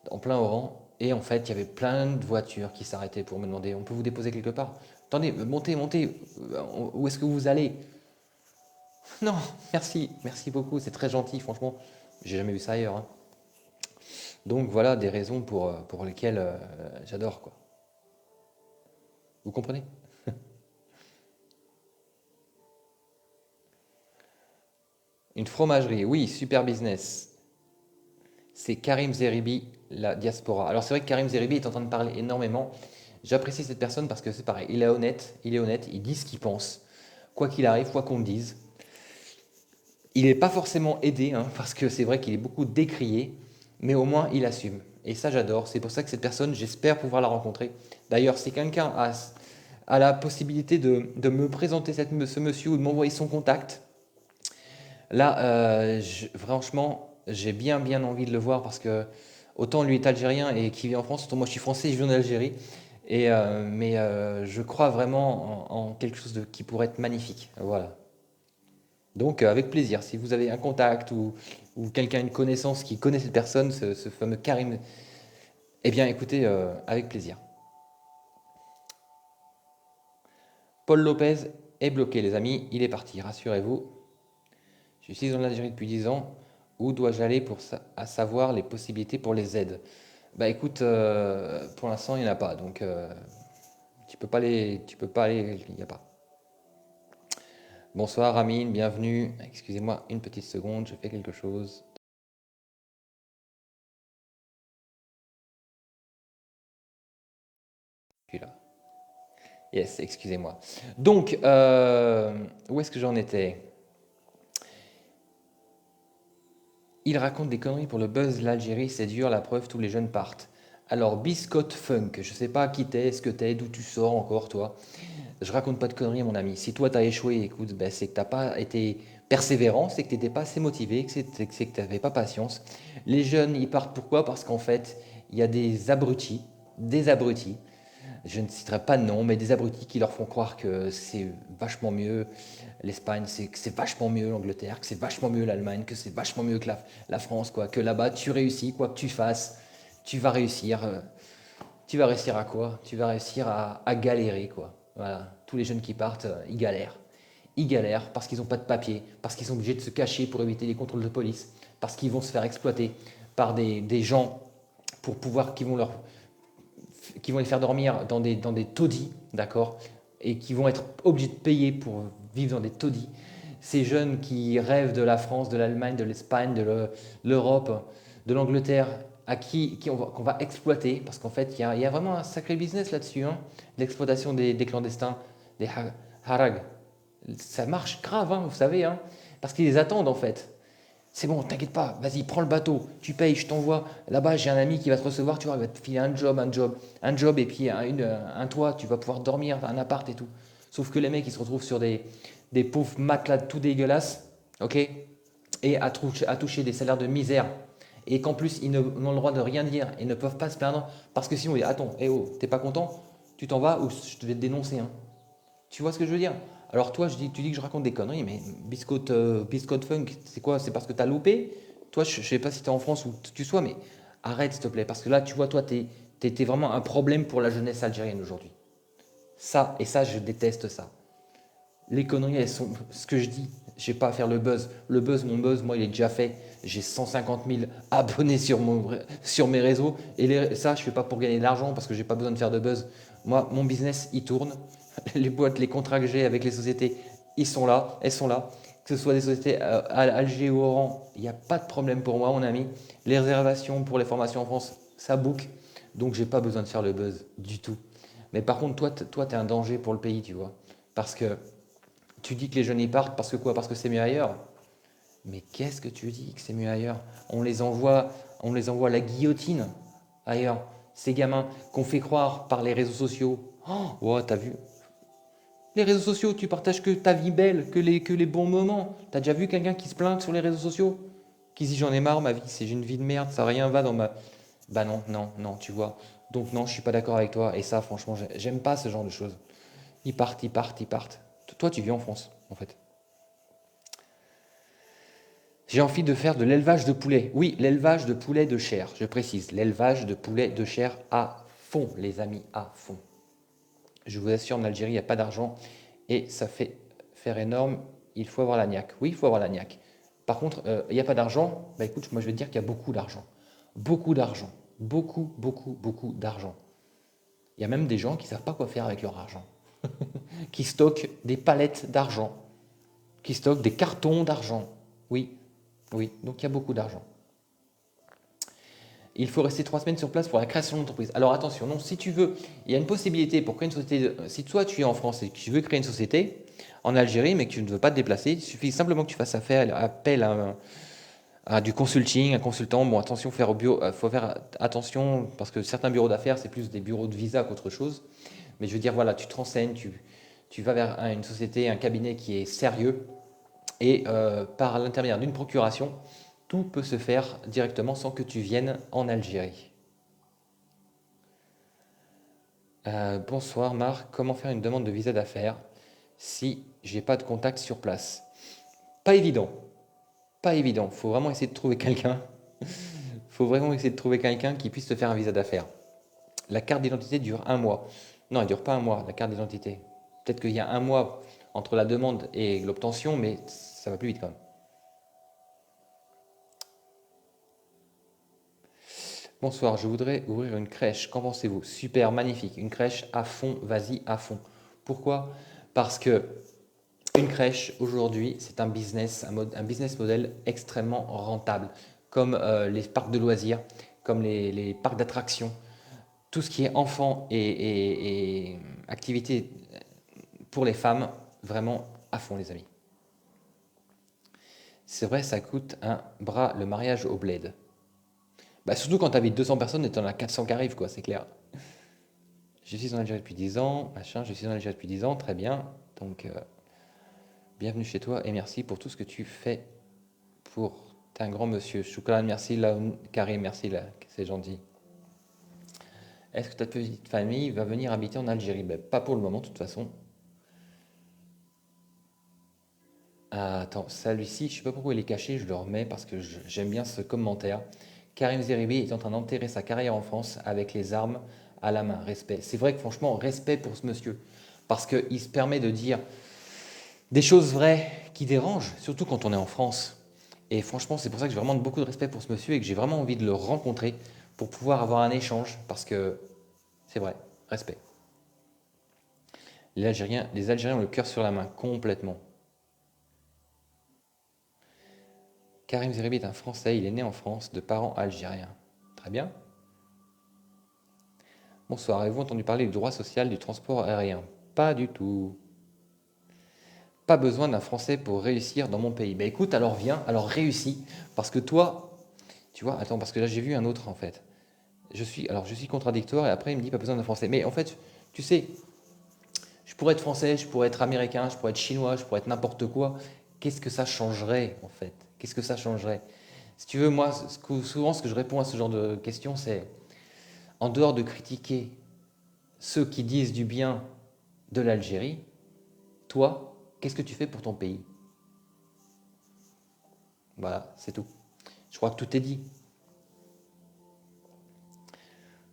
en plein au rang. Et en fait, il y avait plein de voitures qui s'arrêtaient pour me demander, on peut vous déposer quelque part? Attendez, montez, où est-ce que vous allez? Non, merci beaucoup, c'est très gentil, franchement. J'ai jamais vu ça ailleurs, hein. Donc voilà des raisons pour lesquelles j'adore, quoi. Vous comprenez? Une fromagerie, oui, super business. C'est Karim Zeribi, la diaspora. Alors c'est vrai que Karim Zeribi est en train de parler énormément. J'apprécie cette personne parce que c'est pareil, il est honnête, il dit ce qu'il pense, quoi qu'il arrive, quoi qu'on le dise. Il n'est pas forcément aidé, hein, parce que c'est vrai qu'il est beaucoup décrié, mais au moins il assume. Et ça j'adore, c'est pour ça que cette personne, j'espère pouvoir la rencontrer. D'ailleurs, si quelqu'un a la possibilité de me présenter ce monsieur ou de m'envoyer son contact, là, franchement, j'ai bien envie de le voir parce que autant lui est algérien et qui vit en France, autant moi je suis français, je viens d'Algérie. Mais je crois vraiment en quelque chose qui pourrait être magnifique. Voilà. Donc avec plaisir, si vous avez un contact ou quelqu'un, une connaissance qui connaît cette personne, ce fameux Karim, eh bien écoutez, avec plaisir. Paul Lopez est bloqué, les amis, il est parti, rassurez-vous. Je suis en Algérie depuis 10 ans. Où dois-je aller à savoir les possibilités pour les aides? Bah écoute, pour l'instant il n'y en a pas, donc tu peux pas aller, il n'y a pas. Bonsoir Amine, bienvenue. Excusez-moi une petite seconde, je fais quelque chose. Je suis là. Yes, excusez-moi. Donc, où est-ce que j'en étais? Il raconte des conneries pour le buzz, l'Algérie, c'est dur, la preuve, tous les jeunes partent. Alors, Biscotte Funk, je sais pas qui t'es, ce que t'es, d'où tu sors encore, toi. Je raconte pas de conneries, mon ami. Si toi t'as échoué, écoute, ben, c'est que t'as pas été persévérant, c'est que t'étais pas assez motivé, c'est que t'avais pas patience. Les jeunes, ils partent pourquoi? Parce qu'en fait, il y a des abrutis, je ne citerai pas de nom, mais des abrutis qui leur font croire que c'est vachement mieux l'Espagne, que c'est vachement mieux l'Angleterre, que c'est vachement mieux l'Allemagne, que c'est vachement mieux que la France, quoi. Que là-bas, tu réussis, quoi que tu fasses, tu vas réussir. Tu vas réussir à quoi? Tu vas réussir à galérer, quoi. Voilà. Tous les jeunes qui partent, ils galèrent. Ils galèrent parce qu'ils n'ont pas de papier, parce qu'ils sont obligés de se cacher pour éviter les contrôles de police, parce qu'ils vont se faire exploiter par des gens pour pouvoir, qui vont les faire dormir dans des taudis, d'accord? Et qui vont être obligés de payer pour vivre dans des taudis. Ces jeunes qui rêvent de la France, de l'Allemagne, de l'Espagne, de l'Europe, de l'Angleterre, qu'on va exploiter, parce qu'en fait, il y a vraiment un sacré business là-dessus, hein, l'exploitation des clandestins, des harag. Ça marche grave, hein, vous savez, hein, parce qu'ils les attendent en fait. C'est bon, t'inquiète pas, vas-y, prends le bateau, tu payes, je t'envoie. Là-bas, j'ai un ami qui va te recevoir, tu vois, il va te filer un job et puis un toit, tu vas pouvoir dormir, un appart et tout. Sauf que les mecs, ils se retrouvent sur des pauvres matelas tout dégueulasses, ok? Et à toucher des salaires de misère. Et qu'en plus, ils n'ont le droit de rien dire et ne peuvent pas se plaindre parce que sinon, ils disent, attends, eh oh, t'es pas content? Tu t'en vas ou je vais te dénoncer, hein. Tu vois ce que je veux dire? Alors toi, tu dis que je raconte des conneries, mais Biscotte Funk, c'est quoi? C'est parce que t'as loupé? Toi, je sais pas si tu es en France ou tu sois, mais arrête s'il te plaît, parce que là, tu vois, toi, t'es vraiment un problème pour la jeunesse algérienne aujourd'hui. Ça, et ça, je déteste ça. Les conneries, elles sont ce que je dis. J'ai pas à faire le buzz. Mon buzz, moi, il est déjà fait. J'ai 150 000 abonnés sur mes réseaux. Et ça, je fais pas pour gagner de l'argent parce que j'ai pas besoin de faire de buzz. Moi, mon business, il tourne. Les boîtes, les contrats que j'ai avec les sociétés, ils sont là, elles sont là. Que ce soit des sociétés Alger ou Oran, il n'y a pas de problème pour moi, mon ami. Les réservations pour les formations en France, ça book. Donc, j'ai pas besoin de faire le buzz du tout. Mais par contre, toi, tu es un danger pour le pays, tu vois. Parce que tu dis que les jeunes y partent parce que quoi? Parce que c'est mieux ailleurs. Mais qu'est-ce que tu dis que c'est mieux ailleurs? On les envoie à la guillotine ailleurs. Ces gamins qu'on fait croire par les réseaux sociaux. Oh, t'as vu? Les réseaux sociaux, tu partages que ta vie belle, que les bons moments. T'as déjà vu quelqu'un qui se plaint sur les réseaux sociaux? Qui dit j'en ai marre, ma vie, j'ai une vie de merde, ça rien va dans ma. Bah non, non, non, tu vois. Donc non, je suis pas d'accord avec toi. Et ça, franchement, j'aime pas ce genre de choses. Ils partent, ils partent, ils partent. Toi, tu vis en France, en fait. J'ai envie de faire de l'élevage de poulets. Oui, l'élevage de poulets de chair, je précise. L'élevage de poulets de chair à fond, les amis, à fond. Je vous assure, en Algérie, il n'y a pas d'argent et ça fait faire énorme. il faut avoir la niaque. Oui, il faut avoir la niaque. Par contre, il n'y a pas d'argent. Bah écoute, moi je vais te dire qu'il y a beaucoup d'argent. Beaucoup d'argent. Beaucoup, beaucoup, beaucoup d'argent. Il y a même des gens qui ne savent pas quoi faire avec leur argent. Qui stockent des palettes d'argent. Qui stockent des cartons d'argent. Oui, oui. Donc il y a beaucoup d'argent. Il faut rester 3 semaines sur place pour la création d'entreprise. Alors attention, non, si tu veux, il y a une possibilité pour créer une société. Si toi tu es en France et que tu veux créer une société en Algérie, mais que tu ne veux pas te déplacer, il suffit simplement que tu fasses appel à du consulting, un consultant. Bon, attention, faut faire attention parce que certains bureaux d'affaires, c'est plus des bureaux de visa qu'autre chose. Mais je veux dire, voilà, tu te renseignes, tu vas vers une société, un cabinet qui est sérieux et par l'intermédiaire d'une procuration, tout peut se faire directement sans que tu viennes en Algérie. Bonsoir Marc, comment faire une demande de visa d'affaires si j'ai pas de contact sur place? Pas évident, pas évident. Faut vraiment essayer de trouver quelqu'un. Faut vraiment essayer de trouver quelqu'un qui puisse te faire un visa d'affaires. La carte d'identité dure 1 mois. Non, elle dure pas 1 mois, la carte d'identité. Peut-être qu'il y a 1 mois entre la demande et l'obtention, mais ça va plus vite quand même. Bonsoir, je voudrais ouvrir une crèche. Qu'en pensez-vous? Super, magnifique. Une crèche à fond, vas-y à fond. Pourquoi? Parce que une crèche aujourd'hui, c'est un business, un business model extrêmement rentable, comme les parcs de loisirs, comme les parcs d'attractions, tout ce qui est enfants et activités pour les femmes, vraiment à fond, les amis. C'est vrai, ça coûte un bras le mariage au bled. Bah, surtout quand tu habites 200 personnes et tu en as 400 qui arrivent, quoi, c'est clair. Je suis en Algérie depuis 10 ans, machin, je suis en Algérie depuis 10 ans, très bien. Donc, bienvenue chez toi et merci pour tout ce que tu fais pour. T'es un grand monsieur. Choukran, merci. Karim, merci, là, c'est gentil. Est-ce que ta petite famille va venir habiter en Algérie? Ben, pas pour le moment, de toute façon. Ah, attends, celui-ci, je ne sais pas pourquoi il est caché, je le remets parce que j'aime bien ce commentaire. Karim Zeribi est en train d'enterrer sa carrière en France avec les armes à la main. Respect. C'est vrai que franchement, respect pour ce monsieur. Parce qu'il se permet de dire des choses vraies qui dérangent, surtout quand on est en France. Et franchement, c'est pour ça que j'ai vraiment beaucoup de respect pour ce monsieur et que j'ai vraiment envie de le rencontrer pour pouvoir avoir un échange. Parce que c'est vrai, respect. Les Algériens ont le cœur sur la main, complètement. Karim Zeribi est un Français, il est né en France, de parents algériens. Très bien. Bonsoir, avez-vous entendu parler du droit social du transport aérien? Pas du tout. Pas besoin d'un Français pour réussir dans mon pays. Ben écoute, alors viens, alors réussis. Parce que toi, tu vois, attends, parce que là j'ai vu un autre en fait. Je suis contradictoire et après il me dit pas besoin d'un Français. Mais en fait, tu sais, je pourrais être Français, je pourrais être Américain, je pourrais être Chinois, je pourrais être n'importe quoi. Qu'est-ce que ça changerait en fait? Qu'est-ce que ça changerait? Si tu veux, moi, souvent ce que je réponds à ce genre de questions, c'est en dehors de critiquer ceux qui disent du bien de l'Algérie, toi, qu'est-ce que tu fais pour ton pays? Voilà, c'est tout. Je crois que tout est dit.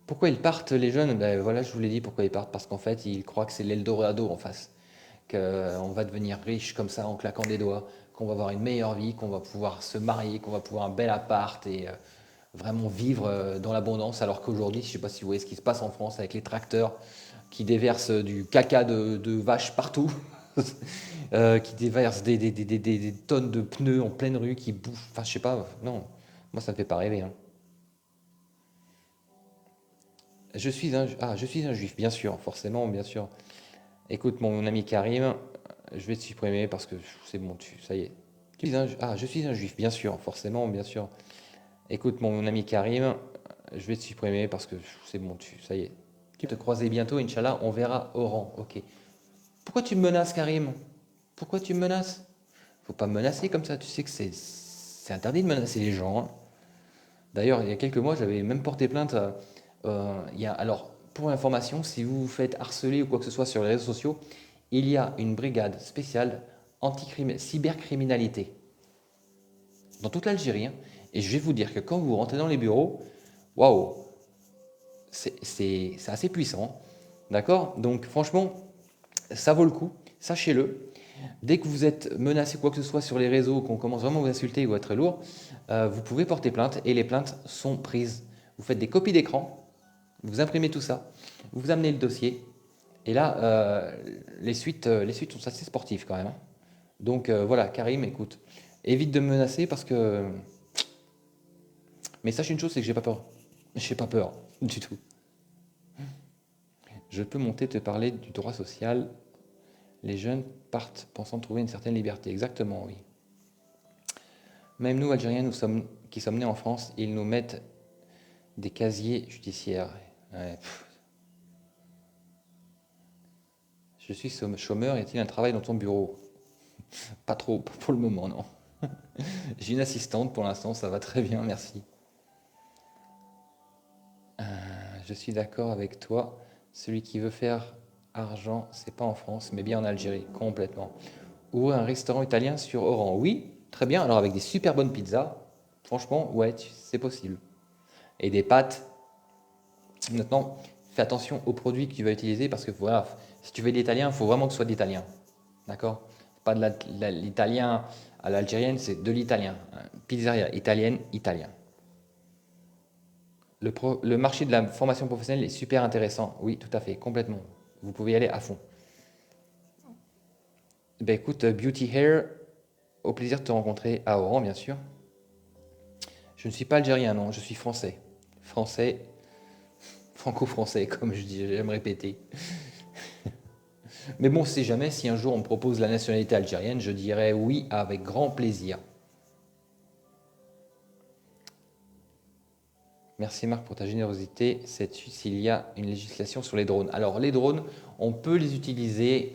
Pourquoi ils partent les jeunes? Ben voilà, je vous l'ai dit pourquoi ils partent. Parce qu'en fait, ils croient que c'est l'Eldorado en face. Qu'on va devenir riche comme ça en claquant des doigts, qu'on va avoir une meilleure vie, qu'on va pouvoir se marier, qu'on va pouvoir un bel appart et vraiment vivre dans l'abondance. Alors qu'aujourd'hui, je ne sais pas si vous voyez ce qui se passe en France avec les tracteurs qui déversent du caca de vaches partout, qui déversent des tonnes de pneus en pleine rue, qui bouffent. Enfin, je sais pas, non, moi ça ne me fait pas rêver, hein. Je suis un juif, bien sûr, forcément, bien sûr. Écoute, mon ami Karim, je vais te supprimer parce que c'est bon, ça y est. Je suis un juif, bien sûr, forcément, bien sûr. Écoute, mon ami Karim, je vais te supprimer parce que c'est bon, ça y est. Tu te croiser bientôt, Inch'Allah, on verra au rang, ok. Pourquoi tu me menaces, Karim? Pourquoi tu me menaces? Faut pas me menacer comme ça, tu sais que c'est interdit de menacer les gens, hein. D'ailleurs, il y a quelques mois, j'avais même porté plainte. Alors, pour information, si vous vous faites harceler ou quoi que ce soit sur les réseaux sociaux, il y a une brigade spéciale cybercriminalité dans toute l'Algérie, hein. Et je vais vous dire que quand vous rentrez dans les bureaux, waouh, c'est assez puissant, hein. D'accord? Donc, franchement, ça vaut le coup, sachez-le. Dès que vous êtes menacé quoi que ce soit sur les réseaux, qu'on commence vraiment à vous insulter ou à être lourd, vous pouvez porter plainte et les plaintes sont prises. Vous faites des copies d'écran, vous imprimez tout ça, vous amenez le dossier et là, les suites sont assez sportives quand même, hein. Donc voilà, Karim, écoute, évite de me menacer parce que... Mais sache une chose, c'est que j'ai pas peur. J'ai pas peur du tout. Je peux monter te parler du droit social. Les jeunes partent pensant trouver une certaine liberté. Exactement, oui. Même nous, Algériens, qui sommes nés en France, ils nous mettent des casiers judiciaires. Ouais, je suis chômeur, y a-t-il un travail dans ton bureau? Pas trop, pour le moment, non. J'ai une assistante pour l'instant, ça va très bien, merci. Je suis d'accord avec toi. Celui qui veut faire argent, c'est pas en France, mais bien en Algérie, complètement. Ou un restaurant italien sur Oran. Oui, très bien. Alors avec des super bonnes pizzas, franchement, ouais, c'est possible. Et des pâtes. Maintenant, fais attention aux produits que tu vas utiliser parce que voilà, si tu veux de l'italien, il faut vraiment que ce soit de l'italien. D'accord? Pas de l'italien à l'algérienne, c'est de l'italien. Pizzeria italienne, italien. Le marché de la formation professionnelle est super intéressant. Oui, tout à fait, complètement. Vous pouvez y aller à fond. Ben écoute, Beauty Hair, au plaisir de te rencontrer à Oran, bien sûr. Je ne suis pas algérien, non, je suis français. Français, franco-français, comme je dis, j'aime répéter. Mais bon, c'est jamais, si un jour on me propose la nationalité algérienne, je dirais oui avec grand plaisir. Merci Marc pour ta générosité. Sais-tu s'il y a une législation sur les drones? Alors les drones, on peut les utiliser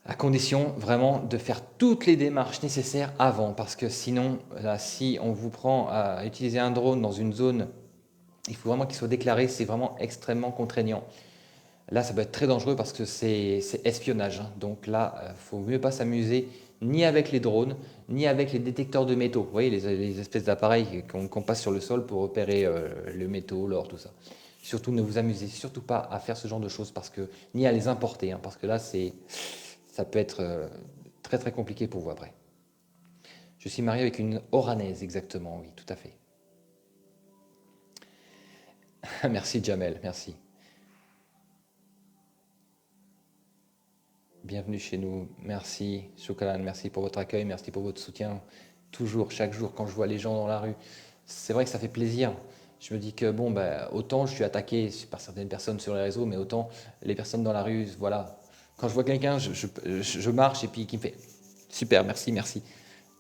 à condition vraiment de faire toutes les démarches nécessaires avant, parce que sinon, là, si on vous prend à utiliser un drone dans une zone, il faut vraiment qu'il soit déclaré, c'est vraiment extrêmement contraignant. Là, ça peut être très dangereux parce que c'est espionnage, hein. Donc là, il faut mieux pas s'amuser ni avec les drones, ni avec les détecteurs de métaux. Vous voyez, les espèces d'appareils qu'on passe sur le sol pour repérer le métaux, l'or, tout ça. Surtout, ne vous amusez surtout pas à faire ce genre de choses parce que, ni à les importer, hein, parce que là, ça peut être très très compliqué pour vous après. Je suis marié avec une Oranaise, exactement, oui, tout à fait. Merci Jamel, merci. Bienvenue chez nous. Merci, Chocolat, merci pour votre accueil, merci pour votre soutien. Toujours, chaque jour, quand je vois les gens dans la rue, c'est vrai que ça fait plaisir. Je me dis que bon, bah, autant je suis attaqué par certaines personnes sur les réseaux, mais autant les personnes dans la rue, voilà. Quand je vois quelqu'un, je marche et puis qui me fait super, merci, merci.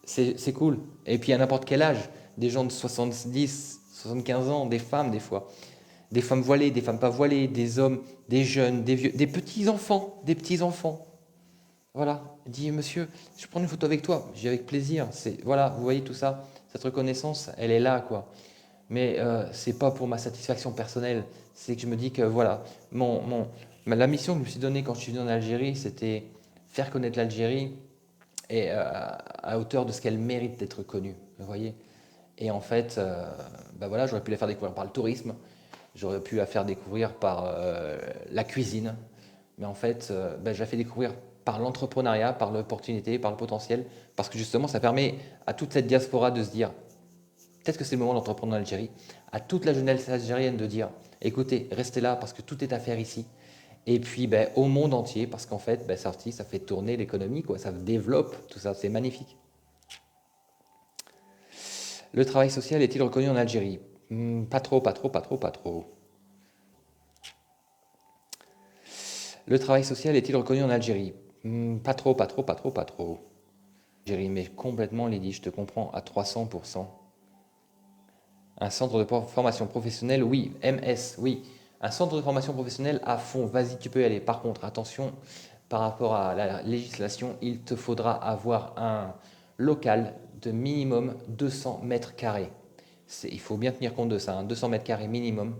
C'est cool. Et puis à n'importe quel âge, des gens de 70, 75 ans, des femmes des fois, des femmes voilées, des femmes pas voilées, des hommes, des jeunes, des vieux, des petits-enfants, des petits-enfants. Voilà, dit monsieur, je prends une photo avec toi, j'ai avec plaisir. C'est voilà, vous voyez tout ça, cette reconnaissance, elle est là quoi. Mais c'est pas pour ma satisfaction personnelle, c'est que je me dis que voilà, la mission que je me suis donnée quand je suis venu en Algérie, c'était faire connaître l'Algérie et à hauteur de ce qu'elle mérite d'être connue, vous voyez. Et en fait, bah voilà, j'aurais pu la faire découvrir par le tourisme, j'aurais pu la faire découvrir par la cuisine, mais en fait, bah, je la fais découvrir par l'entrepreneuriat, par l'opportunité, par le potentiel, parce que justement, ça permet à toute cette diaspora de se dire, peut-être que c'est le moment d'entreprendre en Algérie, à toute la jeunesse algérienne de dire, écoutez, restez là parce que tout est à faire ici. Et puis ben, au monde entier, parce qu'en fait, ben, ça fait tourner l'économie, quoi, ça développe tout ça, c'est magnifique. Le travail social est-il reconnu en Algérie? Pas trop, pas trop, pas trop, pas trop. Le travail social est-il reconnu en Algérie? Pas trop, pas trop, pas trop, pas trop. Algérie, mais complètement, Lydie, je te comprends à 300%. Un centre de formation professionnelle, oui. MS, oui. Un centre de formation professionnelle à fond, vas-y, tu peux y aller. Par contre, attention, par rapport à la législation, il te faudra avoir un local de minimum 200 mètres carrés. Il faut bien tenir compte de ça, hein, 200 mètres carrés minimum,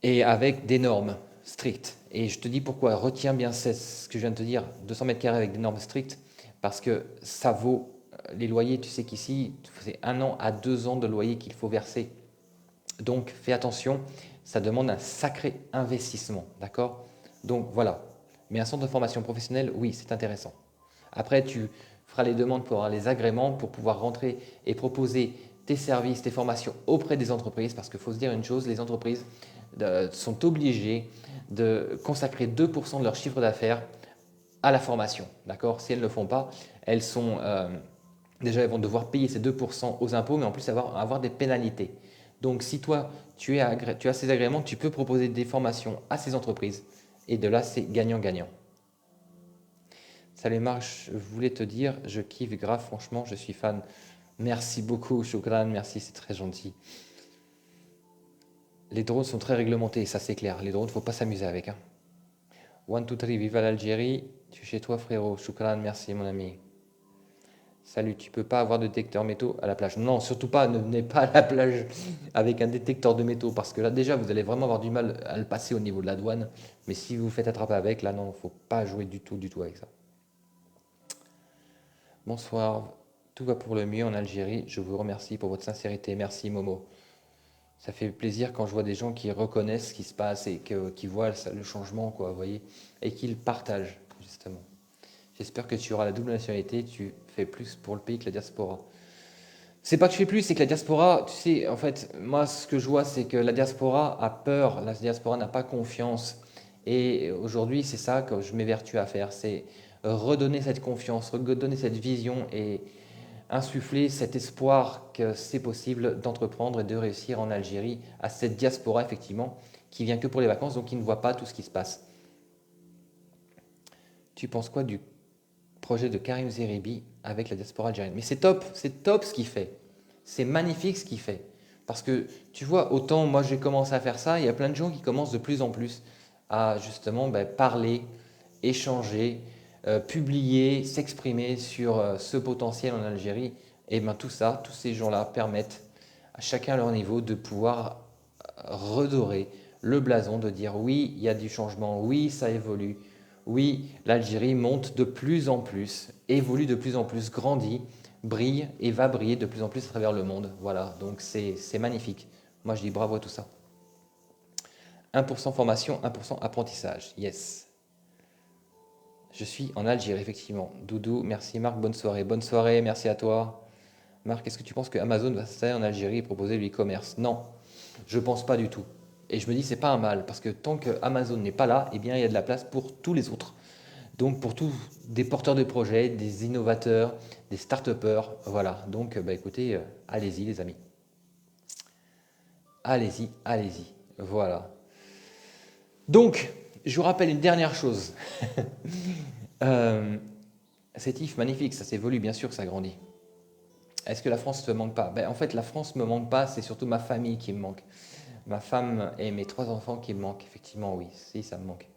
et avec des normes strictes. Et je te dis pourquoi, retiens bien ce que je viens de te dire, 200 mètres carrés avec des normes strictes, parce que ça vaut les loyers, tu sais qu'ici, c'est 1 an à 2 ans de loyer qu'il faut verser. Donc fais attention, ça demande un sacré investissement, d'accord? Donc voilà, Mais un centre de formation professionnelle, oui, c'est intéressant. Après, tu feras les demandes pour avoir les agréments pour pouvoir rentrer et proposer tes services, tes formations auprès des entreprises, parce qu'il faut se dire une chose, les entreprises sont obligées de consacrer 2% de leur chiffre d'affaires à la formation. D'accord? Si elles ne le font pas, elles sont déjà elles vont devoir payer ces 2% aux impôts, mais en plus avoir des pénalités. Donc si toi tu as ces agréments, tu peux proposer des formations à ces entreprises et de là c'est gagnant-gagnant. Salut Marc, je voulais te dire, je kiffe grave, franchement, je suis fan. Merci beaucoup, Shukran, merci, c'est très gentil. Les drones sont très réglementés, ça c'est clair. Les drones, faut pas s'amuser avec. Hein. One, two, three, vive l'Algérie. Tu es chez toi, frérot. Shukran, merci, mon ami. Salut, tu peux pas avoir de détecteur métaux à la plage. Non, surtout pas, ne venez pas à la plage avec un détecteur de métaux parce que là déjà vous allez vraiment avoir du mal à le passer au niveau de la douane. Mais si vous vous faites attraper avec, là non, faut pas jouer du tout avec ça. Bonsoir, tout va pour le mieux en Algérie. Je vous remercie pour votre sincérité. Merci Momo. Ça fait plaisir quand je vois des gens qui reconnaissent ce qui se passe et qui voient le changement, quoi, vous voyez, et qui le partagent justement. J'espère que tu auras la double nationalité. Tu fais plus pour le pays que la diaspora. C'est pas que je fais plus, c'est que la diaspora, tu sais, en fait, moi, ce que je vois, c'est que la diaspora a peur, la diaspora n'a pas confiance. Et aujourd'hui, c'est ça que je m'évertue à faire, c'est redonner cette confiance, redonner cette vision et insuffler cet espoir que c'est possible d'entreprendre et de réussir en Algérie à cette diaspora, effectivement, qui vient que pour les vacances, donc qui ne voit pas tout ce qui se passe. Tu penses quoi du projet de Karim Zeribi avec la diaspora algérienne? Mais c'est top ce qu'il fait. C'est magnifique ce qu'il fait. Parce que tu vois, autant moi j'ai commencé à faire ça, il y a plein de gens qui commencent de plus en plus à justement parler, échanger, publier, s'exprimer sur ce potentiel en Algérie. Et bien tout ça, tous ces gens-là permettent à chacun à leur niveau de pouvoir redorer le blason, de dire oui, il y a du changement, oui, ça évolue, oui, l'Algérie monte de plus en plus, évolue de plus en plus, grandit, brille et va briller de plus en plus à travers le monde. Voilà, donc c'est magnifique. Moi, je dis bravo à tout ça. 1% formation, 1% apprentissage. Yes. Je suis en Algérie, effectivement. Doudou, merci Marc, bonne soirée. Bonne soirée, merci à toi. Marc, est-ce que tu penses que Amazon va s'installer en Algérie et proposer du e-commerce? Non, je pense pas du tout. Et je me dis, c'est pas un mal, parce que tant que Amazon n'est pas là, eh bien, il y a de la place pour tous les autres. Donc, pour tous des porteurs de projets, des innovateurs, des start-upers, voilà. Donc, écoutez, allez-y, les amis. Allez-y, allez-y. Voilà. Donc, je vous rappelle une dernière chose. Euh, Cet if magnifique, ça s'évolue, bien sûr, ça grandit. Est-ce que la France ne te manque pas? En fait, la France ne me manque pas, c'est surtout ma famille qui me manque. Ma femme et mes 3 enfants qui me manquent, effectivement, oui, si, ça me manque.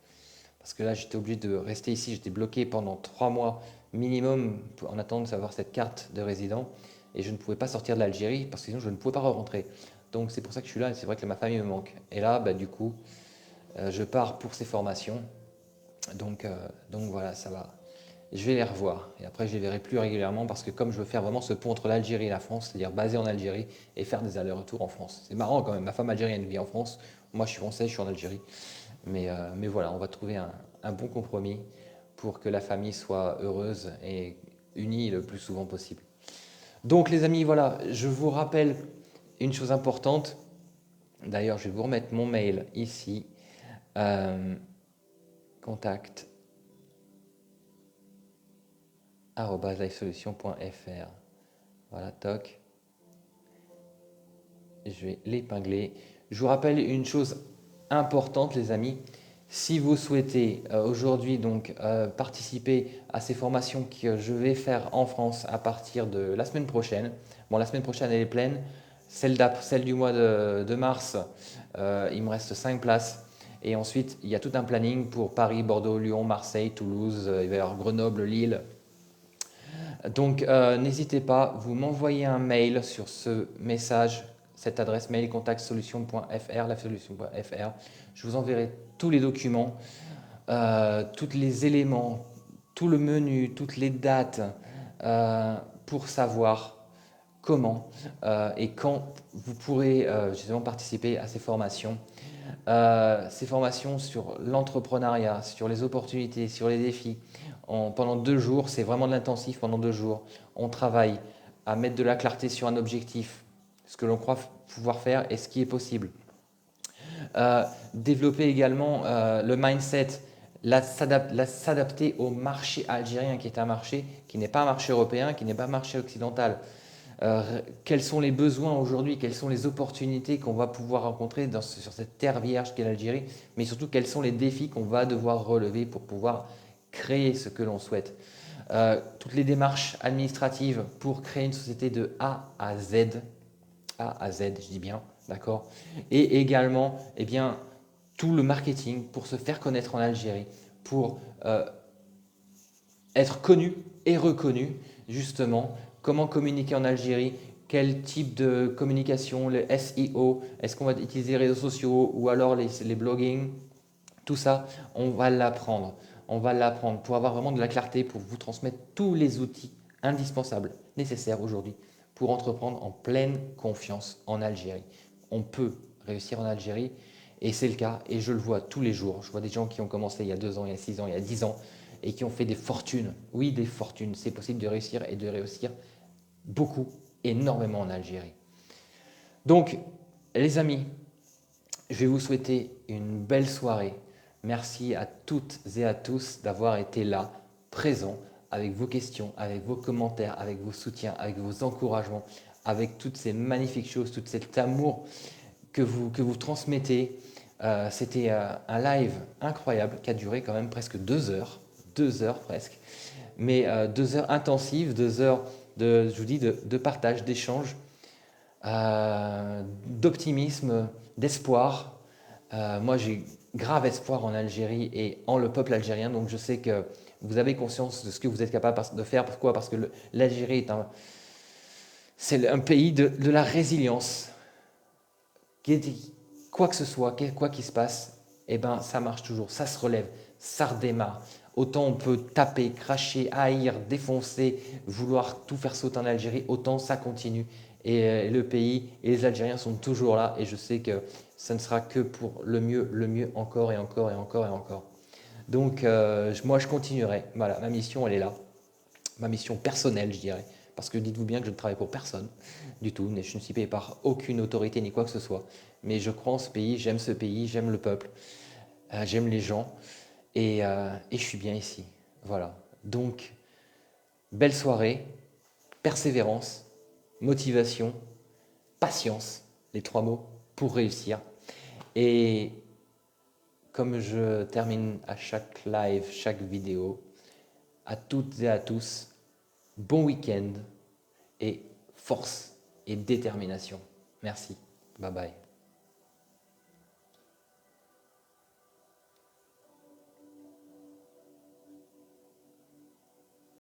Parce que là, j'étais obligé de rester ici, j'étais bloqué pendant 3 mois minimum en attendant de savoir cette carte de résident. Et je ne pouvais pas sortir de l'Algérie parce que sinon je ne pouvais pas rentrer. Donc c'est pour ça que je suis là et c'est vrai que ma famille me manque. Et là, du coup, je pars pour ces formations. Donc voilà, ça va. Je vais les revoir. Et après, je les verrai plus régulièrement parce que comme je veux faire vraiment ce pont entre l'Algérie et la France, c'est-à-dire basé en Algérie et faire des allers-retours en France. C'est marrant quand même, ma femme algérienne vit en France, moi je suis français, je suis en Algérie. Mais voilà, on va trouver un bon compromis pour que la famille soit heureuse et unie le plus souvent possible. Donc les amis, voilà, je vous rappelle une chose importante. D'ailleurs, je vais vous remettre mon mail ici. Euh, contact @livesolution.fr. Voilà, toc. Je vais l'épingler. Je vous rappelle une chose importante, les amis. Si vous souhaitez aujourd'hui donc participer à ces formations que je vais faire en France à partir de la semaine prochaine, bon la semaine prochaine elle est pleine, celle du mois de mars, il me reste 5 places. Et ensuite, il y a tout un planning pour Paris, Bordeaux, Lyon, Marseille, Toulouse, il va y avoir Grenoble, Lille. Donc, n'hésitez pas, vous m'envoyez un mail sur ce message, cette adresse mail contactsolution.fr, lasolution.fr. Je vous enverrai tous les documents, tous les éléments, tout le menu, toutes les dates pour savoir comment et quand vous pourrez justement participer à ces formations. ces formations sur l'entrepreneuriat, sur les opportunités, sur les défis. Pendant 2 jours, c'est vraiment de l'intensif pendant 2 jours. On travaille à mettre de la clarté sur un objectif, ce que l'on croit pouvoir faire et ce qui est possible. Développer également le mindset, s'adapter au marché algérien qui est un marché qui n'est pas un marché européen, qui n'est pas un marché occidental. Quels sont les besoins aujourd'hui, quelles sont les opportunités qu'on va pouvoir rencontrer sur cette terre vierge qu'est l'Algérie, mais surtout quels sont les défis qu'on va devoir relever pour pouvoir créer ce que l'on souhaite. Toutes les démarches administratives pour créer une société de A à Z, je dis bien, d'accord. Et également, eh bien, tout le marketing pour se faire connaître en Algérie, pour être connu et reconnu, justement, comment communiquer en Algérie, quel type de communication, le SEO, est-ce qu'on va utiliser les réseaux sociaux ou alors les blogging, tout ça, on va l'apprendre. On va l'apprendre pour avoir vraiment de la clarté, pour vous transmettre tous les outils indispensables, nécessaires aujourd'hui, pour entreprendre en pleine confiance en Algérie. On peut réussir en Algérie et c'est le cas et je le vois tous les jours. Je vois des gens qui ont commencé il y a 2 ans, il y a 6 ans, il y a 10 ans et qui ont fait des fortunes. Oui, des fortunes. C'est possible de réussir et de réussir beaucoup, énormément en Algérie. Donc, les amis, je vais vous souhaiter une belle soirée. Merci à toutes et à tous d'avoir été là, présents, avec vos questions, avec vos commentaires, avec vos soutiens, avec vos encouragements, avec toutes ces magnifiques choses, tout cet amour que vous transmettez. C'était un live incroyable qui a duré quand même presque 2 heures presque, mais 2 heures intensives, 2 heures je vous dis, de partage, d'échange, d'optimisme, d'espoir. Moi, j'ai grave espoir en Algérie et en le peuple algérien, donc je sais que vous avez conscience de ce que vous êtes capable de faire. Pourquoi? Parce que l'Algérie c'est un pays de la résilience. Quoi que ce soit, quoi qu'il se passe, eh ben, ça marche toujours, ça se relève, ça redémarre. Autant on peut taper, cracher, haïr, défoncer, vouloir tout faire sauter en Algérie, autant ça continue. Et le pays et les Algériens sont toujours là et je sais que ça ne sera que pour le mieux encore et encore et encore et encore. Donc moi je continuerai, voilà, ma mission elle est là, ma mission personnelle je dirais, parce que dites-vous bien que je ne travaille pour personne du tout, je ne suis payé par aucune autorité ni quoi que ce soit, mais je crois en ce pays, j'aime le peuple, j'aime les gens et je suis bien ici. Voilà, donc belle soirée, persévérance, motivation, patience, les 3 mots pour réussir. Et comme je termine à chaque live, chaque vidéo, à toutes et à tous, bon week-end et force et détermination. Merci. Bye bye.